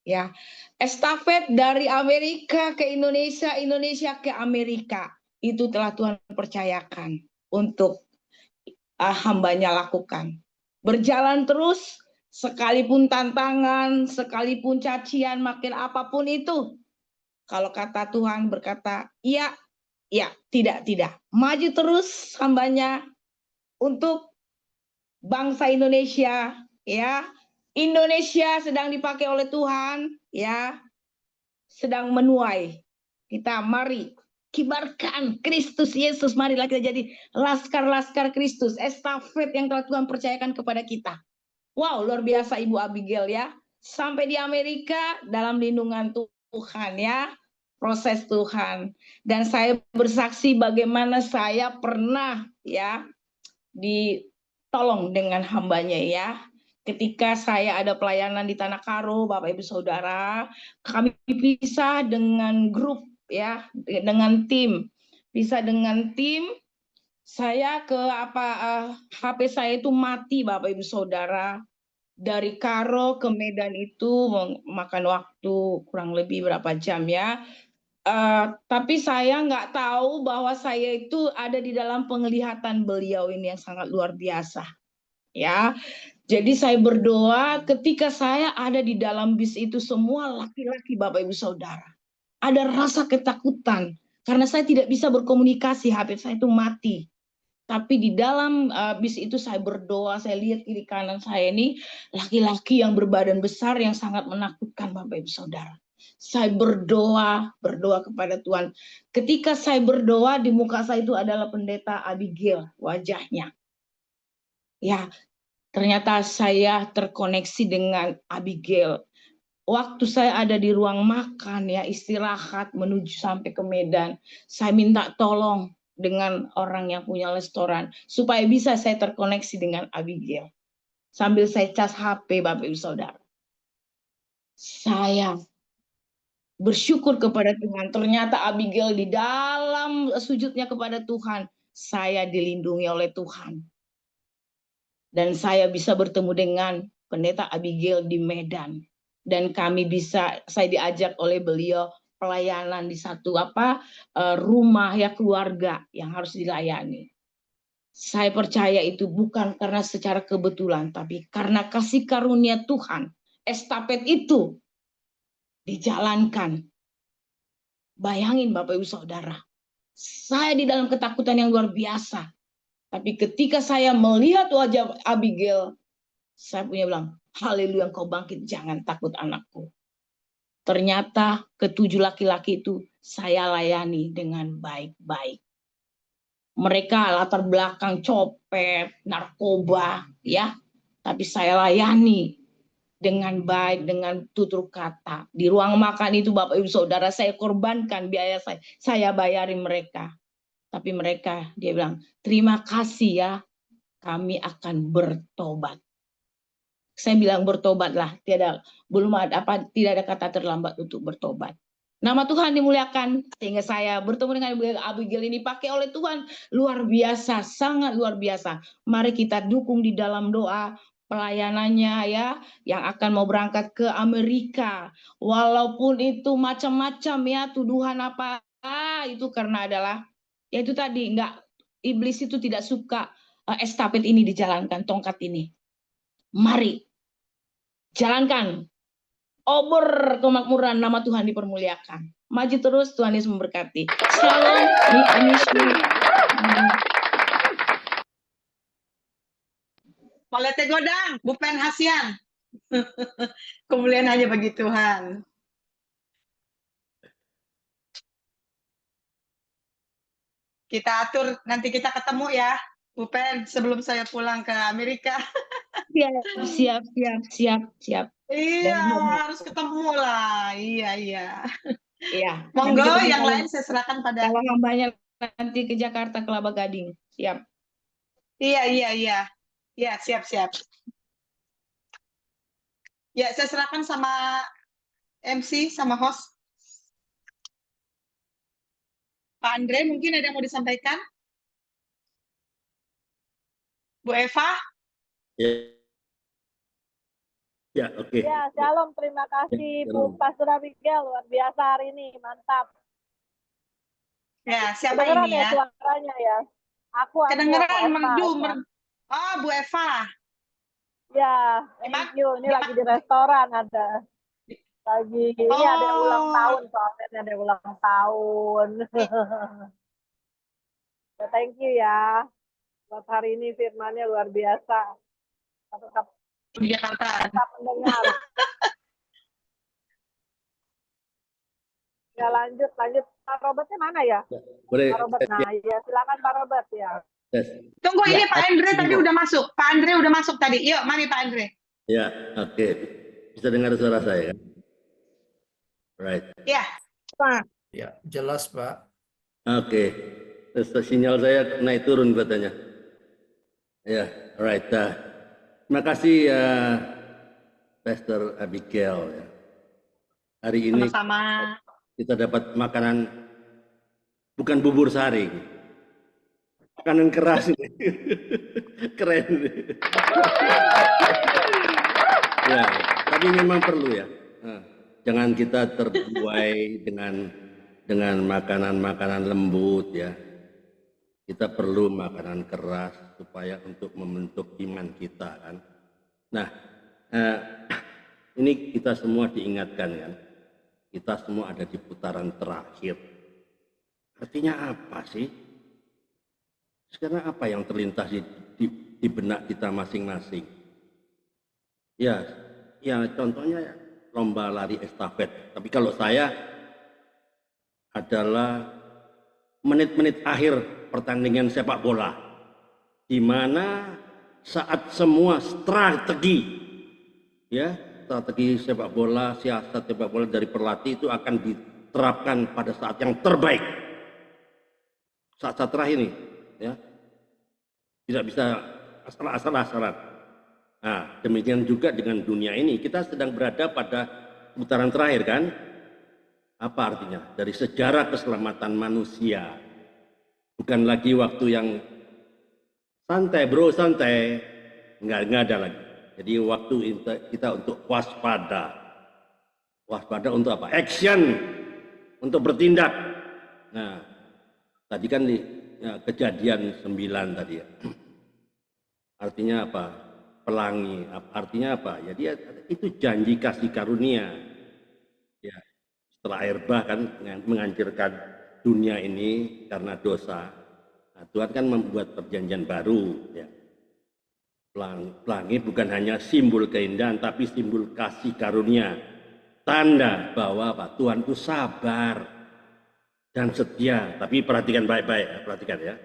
Speaker 9: Ya, estafet dari Amerika ke Indonesia, Indonesia ke Amerika, itu telah Tuhan percayakan untuk hambanya lakukan. Berjalan terus, sekalipun tantangan, sekalipun cacian, makin apapun itu. Kalau kata Tuhan berkata, iya, ya, tidak. Maju terus hambanya untuk bangsa Indonesia, ya. Indonesia sedang dipakai oleh Tuhan, ya, sedang menuai. Kita mari kibarkan Kristus Yesus. Marilah kita jadi laskar-laskar Kristus, estafet yang telah Tuhan percayakan kepada kita. Wow, luar biasa Ibu Abigail ya. Sampai di Amerika dalam lindungan Tuhan ya, proses Tuhan. Dan saya bersaksi bagaimana saya pernah ya ditolong dengan hambanya ya. Ketika saya ada pelayanan di Tanah Karo, Bapak Ibu Saudara, kami pisah dengan grup ya, dengan tim. Pisah dengan tim, saya ke HP saya itu mati Bapak Ibu Saudara. Dari Karo ke Medan itu makan waktu kurang lebih berapa jam ya. Tapi saya nggak tahu bahwa saya itu ada di dalam penglihatan beliau ini yang sangat luar biasa. Ya, jadi saya berdoa ketika saya ada di dalam bis itu semua laki-laki Bapak Ibu Saudara. Ada rasa ketakutan karena saya tidak bisa berkomunikasi, HP saya itu mati. Tapi di dalam bis itu saya berdoa, saya lihat kiri kanan saya ini laki-laki yang berbadan besar yang sangat menakutkan Bapak Ibu Saudara. Saya berdoa kepada Tuhan. Ketika saya berdoa di muka saya itu adalah pendeta Abigail wajahnya. Ya, ternyata saya terkoneksi dengan Abigail. Waktu saya ada di ruang makan ya, istirahat menuju sampai ke Medan, saya minta tolong dengan orang yang punya restoran supaya bisa saya terkoneksi dengan Abigail. Sambil saya cas HP Bapak Ibu Saudara. Saya bersyukur kepada Tuhan. Ternyata Abigail di dalam sujudnya kepada Tuhan, saya dilindungi oleh Tuhan. Dan saya bisa bertemu dengan Pendeta Abigail di Medan, dan saya diajak oleh beliau pelayanan di satu rumah ya keluarga yang harus dilayani. Saya percaya itu bukan karena secara kebetulan, tapi karena kasih karunia Tuhan. Estafet itu dijalankan. Bayangin Bapak Ibu Saudara, saya di dalam ketakutan yang luar biasa. Tapi ketika saya melihat wajah Abigail, saya punya bilang, haleluya, engkau bangkit, jangan takut anakku. Ternyata ketujuh laki-laki itu saya layani dengan baik-baik. Mereka latar belakang copet, narkoba, ya. Tapi saya layani dengan baik, dengan tutur kata. Di ruang makan itu Bapak Ibu Saudara, saya korbankan biaya saya bayarin mereka. Tapi mereka, dia bilang, terima kasih ya, kami akan bertobat. Saya bilang bertobatlah, tidak ada kata terlambat untuk bertobat. Nama Tuhan dimuliakan, sehingga saya bertemu dengan Abigail ini pakai oleh Tuhan luar biasa, sangat luar biasa. Mari kita dukung di dalam doa pelayanannya ya, yang akan mau berangkat ke Amerika. Walaupun itu macam-macam ya tuduhan apa itu, karena adalah ya itu tadi, iblis itu tidak suka estafet ini dijalankan, tongkat ini. Mari jalankan, obor kemakmuran, nama Tuhan dipermuliakan. Maju terus, Tuhan Yesus memberkati. Shalom,
Speaker 1: Malete Godang, Bupen Hasian. Kemuliaan hanya bagi Tuhan. Kita atur, nanti kita ketemu ya, Bupen, sebelum saya pulang ke Amerika.
Speaker 9: Siap.
Speaker 1: Iya, harus ketemu lah. Iya.
Speaker 9: Iya.
Speaker 1: Monggo, yang lain saya serahkan pada.
Speaker 9: Kalau hambanya nanti ke Jakarta, ke Kelapa Gading. Siap.
Speaker 1: Iya. Ya, siap. Ya, saya serahkan sama MC, sama host. Pak Andre, mungkin ada yang mau disampaikan? Bu Eva?
Speaker 2: Ya, oke.
Speaker 10: Ya, shalom. Terima kasih Bu Pastor Abigail, luar biasa hari ini, mantap.
Speaker 1: Ya, siapa
Speaker 10: kedengeran
Speaker 1: ini ya?
Speaker 10: Suaranya ya. Aku
Speaker 1: kedengeran,
Speaker 10: Eva.
Speaker 1: Oh, Bu Eva.
Speaker 10: Ya, thank you. Ini lagi di restoran ada. Ini ada ulang tahun, soalnya ada ulang tahun. Ya, thank you ya. Buat hari ini firman-nya luar biasa. Tetap mendengar. Ya, lanjut. Pak Robertnya mana ya?
Speaker 2: Boleh.
Speaker 10: Pak Robert, nah ya silakan Pak Robert ya.
Speaker 1: Tunggu, ini Pak Andre tadi udah masuk. Pak Andre udah masuk tadi. Yuk, mari Pak Andre.
Speaker 2: Ya, oke. Bisa dengar suara saya kan? Right.
Speaker 1: Ya.
Speaker 8: Pak. Ya, jelas Pak.
Speaker 2: Oke. Sinyal saya naik turun katanya. Ya, right. Terima kasih Pastor Abigail. Ya. Hari ini
Speaker 1: sama-sama
Speaker 2: kita dapat makanan bukan bubur sari, makanan keras. Keren. Ya, tapi memang perlu ya. Jangan kita terbuai dengan makanan-makanan lembut ya. Kita perlu makanan keras supaya untuk membentuk iman kita kan. Nah, ini kita semua diingatkan kan. Kita semua ada di putaran terakhir. Artinya apa sih? Sekarang apa yang terlintas di benak kita masing-masing? Ya contohnya lomba lari estafet. Tapi kalau saya adalah menit-menit akhir pertandingan sepak bola, di mana saat semua strategi sepak bola, siasat sepak bola dari pelatih itu akan diterapkan pada saat yang terbaik, saat-saat terakhir ini, ya tidak bisa asal-asalan. Nah, demikian juga dengan dunia ini, kita sedang berada pada putaran terakhir kan? Apa artinya? Dari sejarah keselamatan manusia, bukan lagi waktu yang santai, nggak ada lagi. Jadi waktu kita untuk waspada. Waspada untuk apa? Action, untuk bertindak. Nah, tadi kan kejadian 9 tadi ya. Artinya apa? Pelangi. Artinya apa? Jadi itu janji kasih karunia. Ya, setelah air bah kan menghancurkan dunia ini karena dosa. Nah, Tuhan kan membuat perjanjian baru. Ya. Pelangi bukan hanya simbol keindahan, tapi simbol kasih karunia. Tanda bahwa Pak Tuhan itu sabar dan setia. Tapi perhatikan baik-baik, perhatikan ya.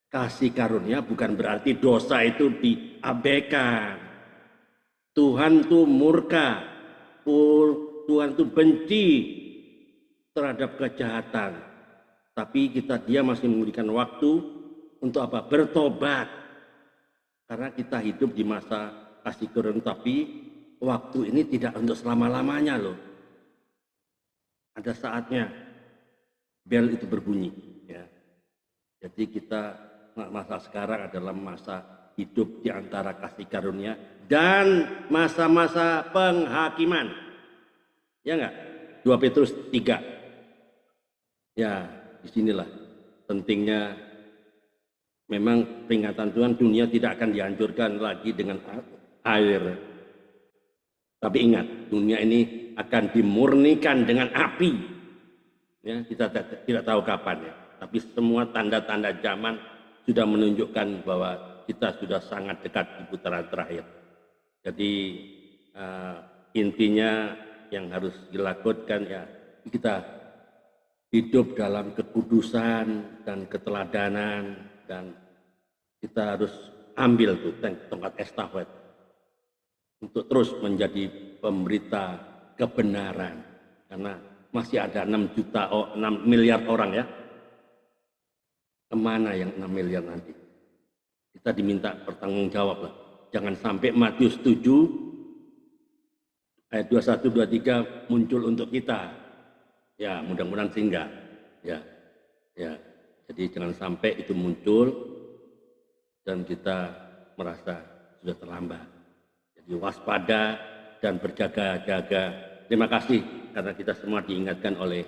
Speaker 2: Kasih karunia bukan berarti dosa itu diabaikan. Tuhan itu murka, Tuhan itu benci terhadap kejahatan. Tapi dia masih memberikan waktu untuk apa? Bertobat. Karena kita hidup di masa kasih karunia, tapi waktu ini tidak untuk selama-lamanya loh. Ada saatnya bel itu berbunyi. Ya. Jadi kita masa sekarang adalah masa hidup di antara kasih karunia dan masa-masa penghakiman. Ya enggak? 2 Petrus 3. Ya, disinilah pentingnya memang peringatan Tuhan, dunia tidak akan dihancurkan lagi dengan air. Tapi ingat, dunia ini akan dimurnikan dengan api. Ya, kita tidak tahu kapan ya. Tapi semua tanda-tanda zaman sudah menunjukkan bahwa kita sudah sangat dekat di putaran terakhir. Jadi intinya yang harus dilakukan ya, kita hidup dalam kekudusan dan keteladanan, dan kita harus ambil tuh tongkat estafet untuk terus menjadi pemberita kebenaran, karena masih ada 6 miliar orang ya. Kemana yang 6 miliar nanti? Kita diminta bertanggung jawab lah. Jangan sampai Matius 7 ayat 21-23 muncul untuk kita. Ya, mudah-mudahan sehingga ya. Jadi jangan sampai itu muncul dan kita merasa sudah terlambat. Jadi waspada dan berjaga-jaga. Terima kasih karena kita semua diingatkan oleh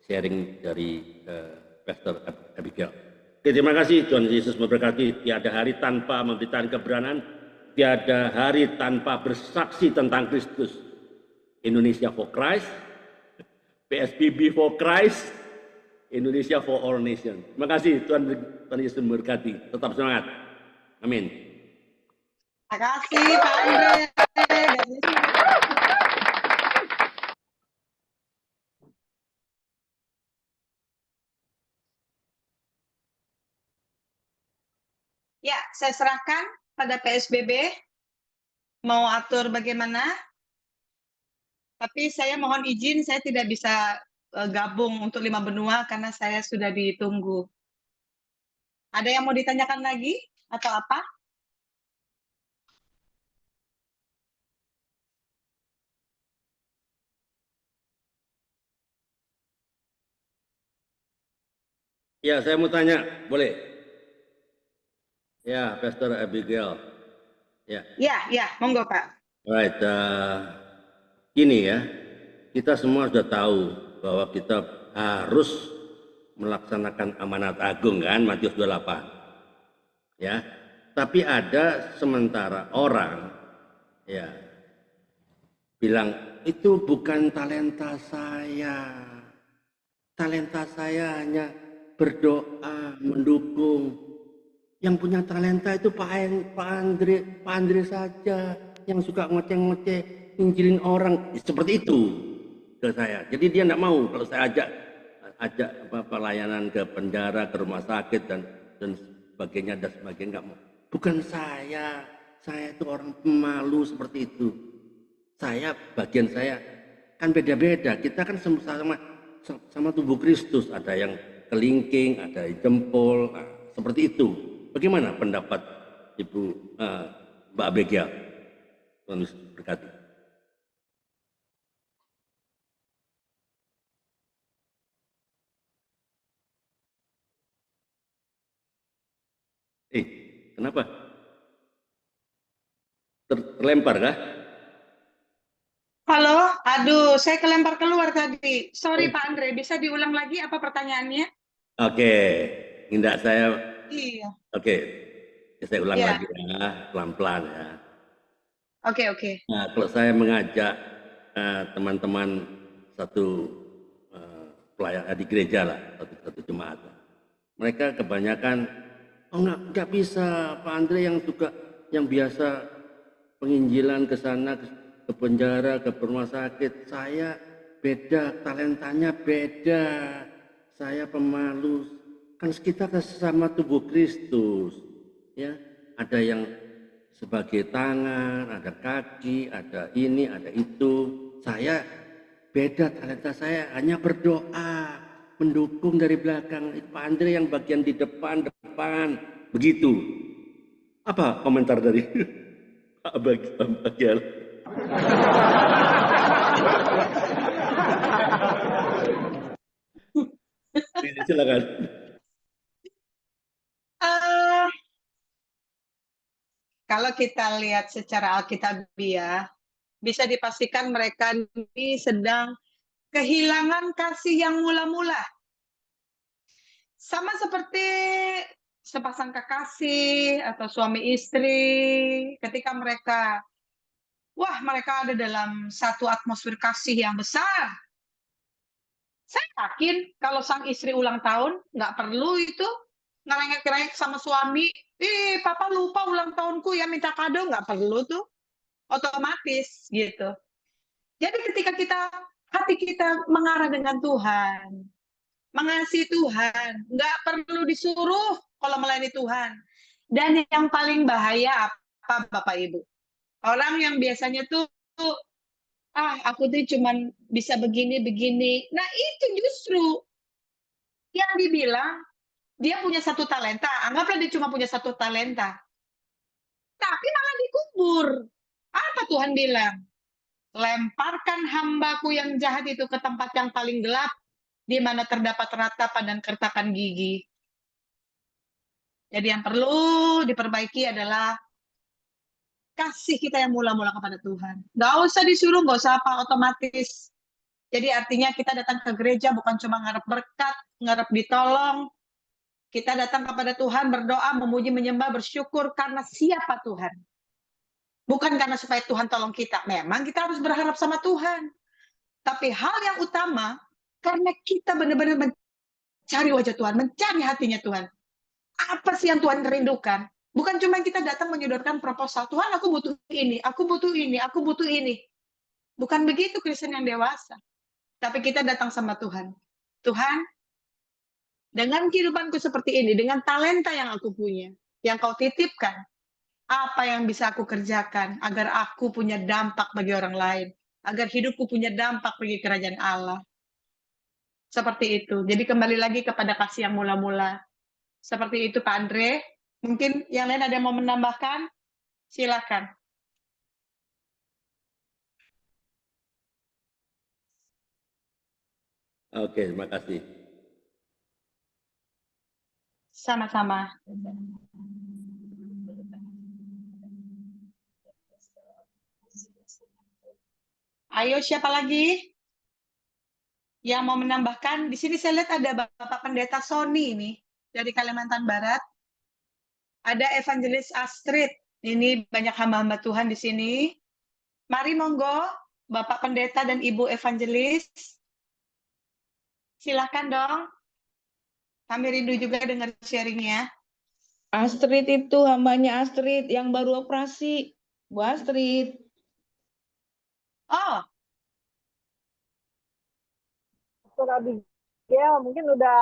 Speaker 2: sharing dari Pastor Abigail. Oke, terima kasih. Tuhan Yesus memberkati. Tiada hari tanpa memberitakan kebenaran, tiada hari tanpa bersaksi tentang Kristus. Indonesia for Christ, PSBB for Christ, Indonesia for all nations. Terima kasih. Tuhan Yesus memberkati. Tetap semangat. Amin.
Speaker 1: Terima kasih Pak Andre. Ya, saya serahkan pada PSBB mau atur bagaimana. Tapi saya mohon izin, saya tidak bisa gabung untuk 5 benua karena saya sudah ditunggu. Ada yang mau ditanyakan lagi atau apa?
Speaker 2: Ya, saya mau tanya, boleh? Ya, Pastor Abigail.
Speaker 1: Ya, monggo Pak.
Speaker 2: Right, ini ya, kita semua sudah tahu bahwa kita harus melaksanakan amanat agung kan, Matius 28. Ya, tapi ada sementara orang ya bilang itu bukan talenta saya. Talenta saya hanya berdoa, mendukung. Yang punya talenta itu Pak Andre saja, yang suka ngoceh-ngoceh, injilin orang, seperti itu ke saya. Jadi dia tidak mau kalau saya ajak pelayanan ke penjara, ke rumah sakit dan sebagainya nggak mau. Bukan saya itu orang pemalu seperti itu. Bagian saya kan beda-beda. Kita kan sama tubuh Kristus, ada yang kelingking, ada yang jempol, seperti itu. Bagaimana pendapat Ibu Mbak Abigail? Tuhan berkati. Kenapa? terlempar kah?
Speaker 4: Halo, aduh, saya kelempar keluar tadi. Sorry Pak Andre, bisa diulang lagi apa pertanyaannya?
Speaker 2: Oke, tidak saya.
Speaker 4: Iya.
Speaker 2: Oke, saya ulang
Speaker 4: Ya.
Speaker 2: lagi ya, pelan-pelan ya.
Speaker 4: Oke.
Speaker 2: Nah, kalau saya mengajak teman-teman satu pelayan di gereja lah, satu jemaat, mereka kebanyakan nggak bisa Pak Andre yang juga yang biasa penginjilan ke sana ke penjara ke rumah sakit. Saya beda, talentanya beda. Saya pemalu. Kan kita sesama tubuh Kristus, ya. Ada yang sebagai tangan, ada kaki, ada ini, ada itu. Saya beda, talenta saya hanya berdoa, mendukung dari belakang. Pak Andre yang bagian di depan, begitu. Apa komentar dari Pak Bagian? Silakan.
Speaker 4: Kalau kita lihat secara alkitabiah, bisa dipastikan mereka ini sedang kehilangan kasih yang mula-mula. Sama seperti sepasang kekasih atau suami istri, ketika mereka ada dalam satu atmosfer kasih yang besar. Saya yakin kalau sang istri ulang tahun, nggak perlu itu ngerengek-ngerengek sama suami, papa lupa ulang tahunku ya, minta kado, nggak perlu tuh. Otomatis gitu. Jadi ketika hati kita mengarah dengan Tuhan, mengasihi Tuhan, nggak perlu disuruh kalau melayani Tuhan. Dan yang paling bahaya apa Bapak Ibu? Orang yang biasanya tuh aku tuh cuman bisa begini. Nah itu justru yang dibilang dia punya satu talenta. Anggaplah dia cuma punya satu talenta. Tapi malah dikubur. Apa Tuhan bilang? Lemparkan hambaku yang jahat itu ke tempat yang paling gelap, di mana terdapat ratapan dan kertakan gigi. Jadi yang perlu diperbaiki adalah kasih kita yang mula-mula kepada Tuhan. Nggak usah disuruh, nggak usah apa, otomatis. Jadi artinya kita datang ke gereja bukan cuma ngarep berkat, ngarep ditolong. Kita datang kepada Tuhan, berdoa, memuji, menyembah, bersyukur karena siapa Tuhan. Bukan karena supaya Tuhan tolong kita. Memang kita harus berharap sama Tuhan. Tapi hal yang utama, karena kita benar-benar mencari wajah Tuhan, mencari hatinya Tuhan. Apa sih yang Tuhan rindukan? Bukan cuma kita datang menyodorkan proposal, Tuhan aku butuh ini, aku butuh ini, aku butuh ini. Bukan begitu Kristen yang dewasa. Tapi kita datang sama Tuhan. Tuhan, dengan kehidupanku seperti ini, dengan talenta yang aku punya, yang kau titipkan, apa yang bisa aku kerjakan agar aku punya dampak bagi orang lain, agar hidupku punya dampak bagi kerajaan Allah. Seperti itu. Jadi kembali lagi kepada kasih yang mula-mula. Seperti itu Pak Andre. Mungkin yang lain ada yang mau menambahkan? Silakan.
Speaker 2: Oke, terima kasih.
Speaker 4: Sama-sama. Ayo, siapa lagi yang mau menambahkan? Di sini saya lihat ada Bapak Pendeta Sony ini dari Kalimantan Barat. Ada Evangelis Astrid. Ini banyak hamba-hamba Tuhan di sini. Mari monggo, Bapak Pendeta dan Ibu Evangelis. Silakan dong. Kami rindu juga dengar sharingnya.
Speaker 9: Astrid itu hambanya Astrid yang baru operasi. Bu Astrid.
Speaker 4: Oh.
Speaker 10: Pastor Abigail, mungkin udah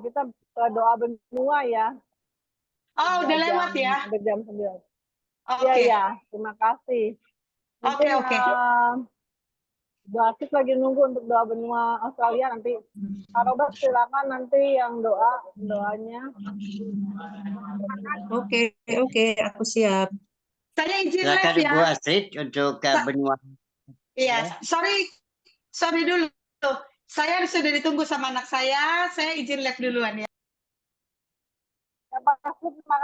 Speaker 10: kita doa benua ya.
Speaker 4: Oh, udah lewat ya?
Speaker 10: Udah jam 9.
Speaker 4: Oke.
Speaker 10: Iya, terima kasih. Mungkin,
Speaker 4: Oke.
Speaker 10: Bu Asis lagi nunggu untuk doa benua Australia nanti. Kak Robert silakan nanti yang doanya.
Speaker 11: Oke, aku siap.
Speaker 4: Saya izin
Speaker 5: Silakan
Speaker 4: live ya.
Speaker 5: Bu Astrid untuk benua.
Speaker 4: Iya, sorry dulu. Saya sudah ditunggu sama anak saya izin live duluan ya.
Speaker 10: Terima kasih.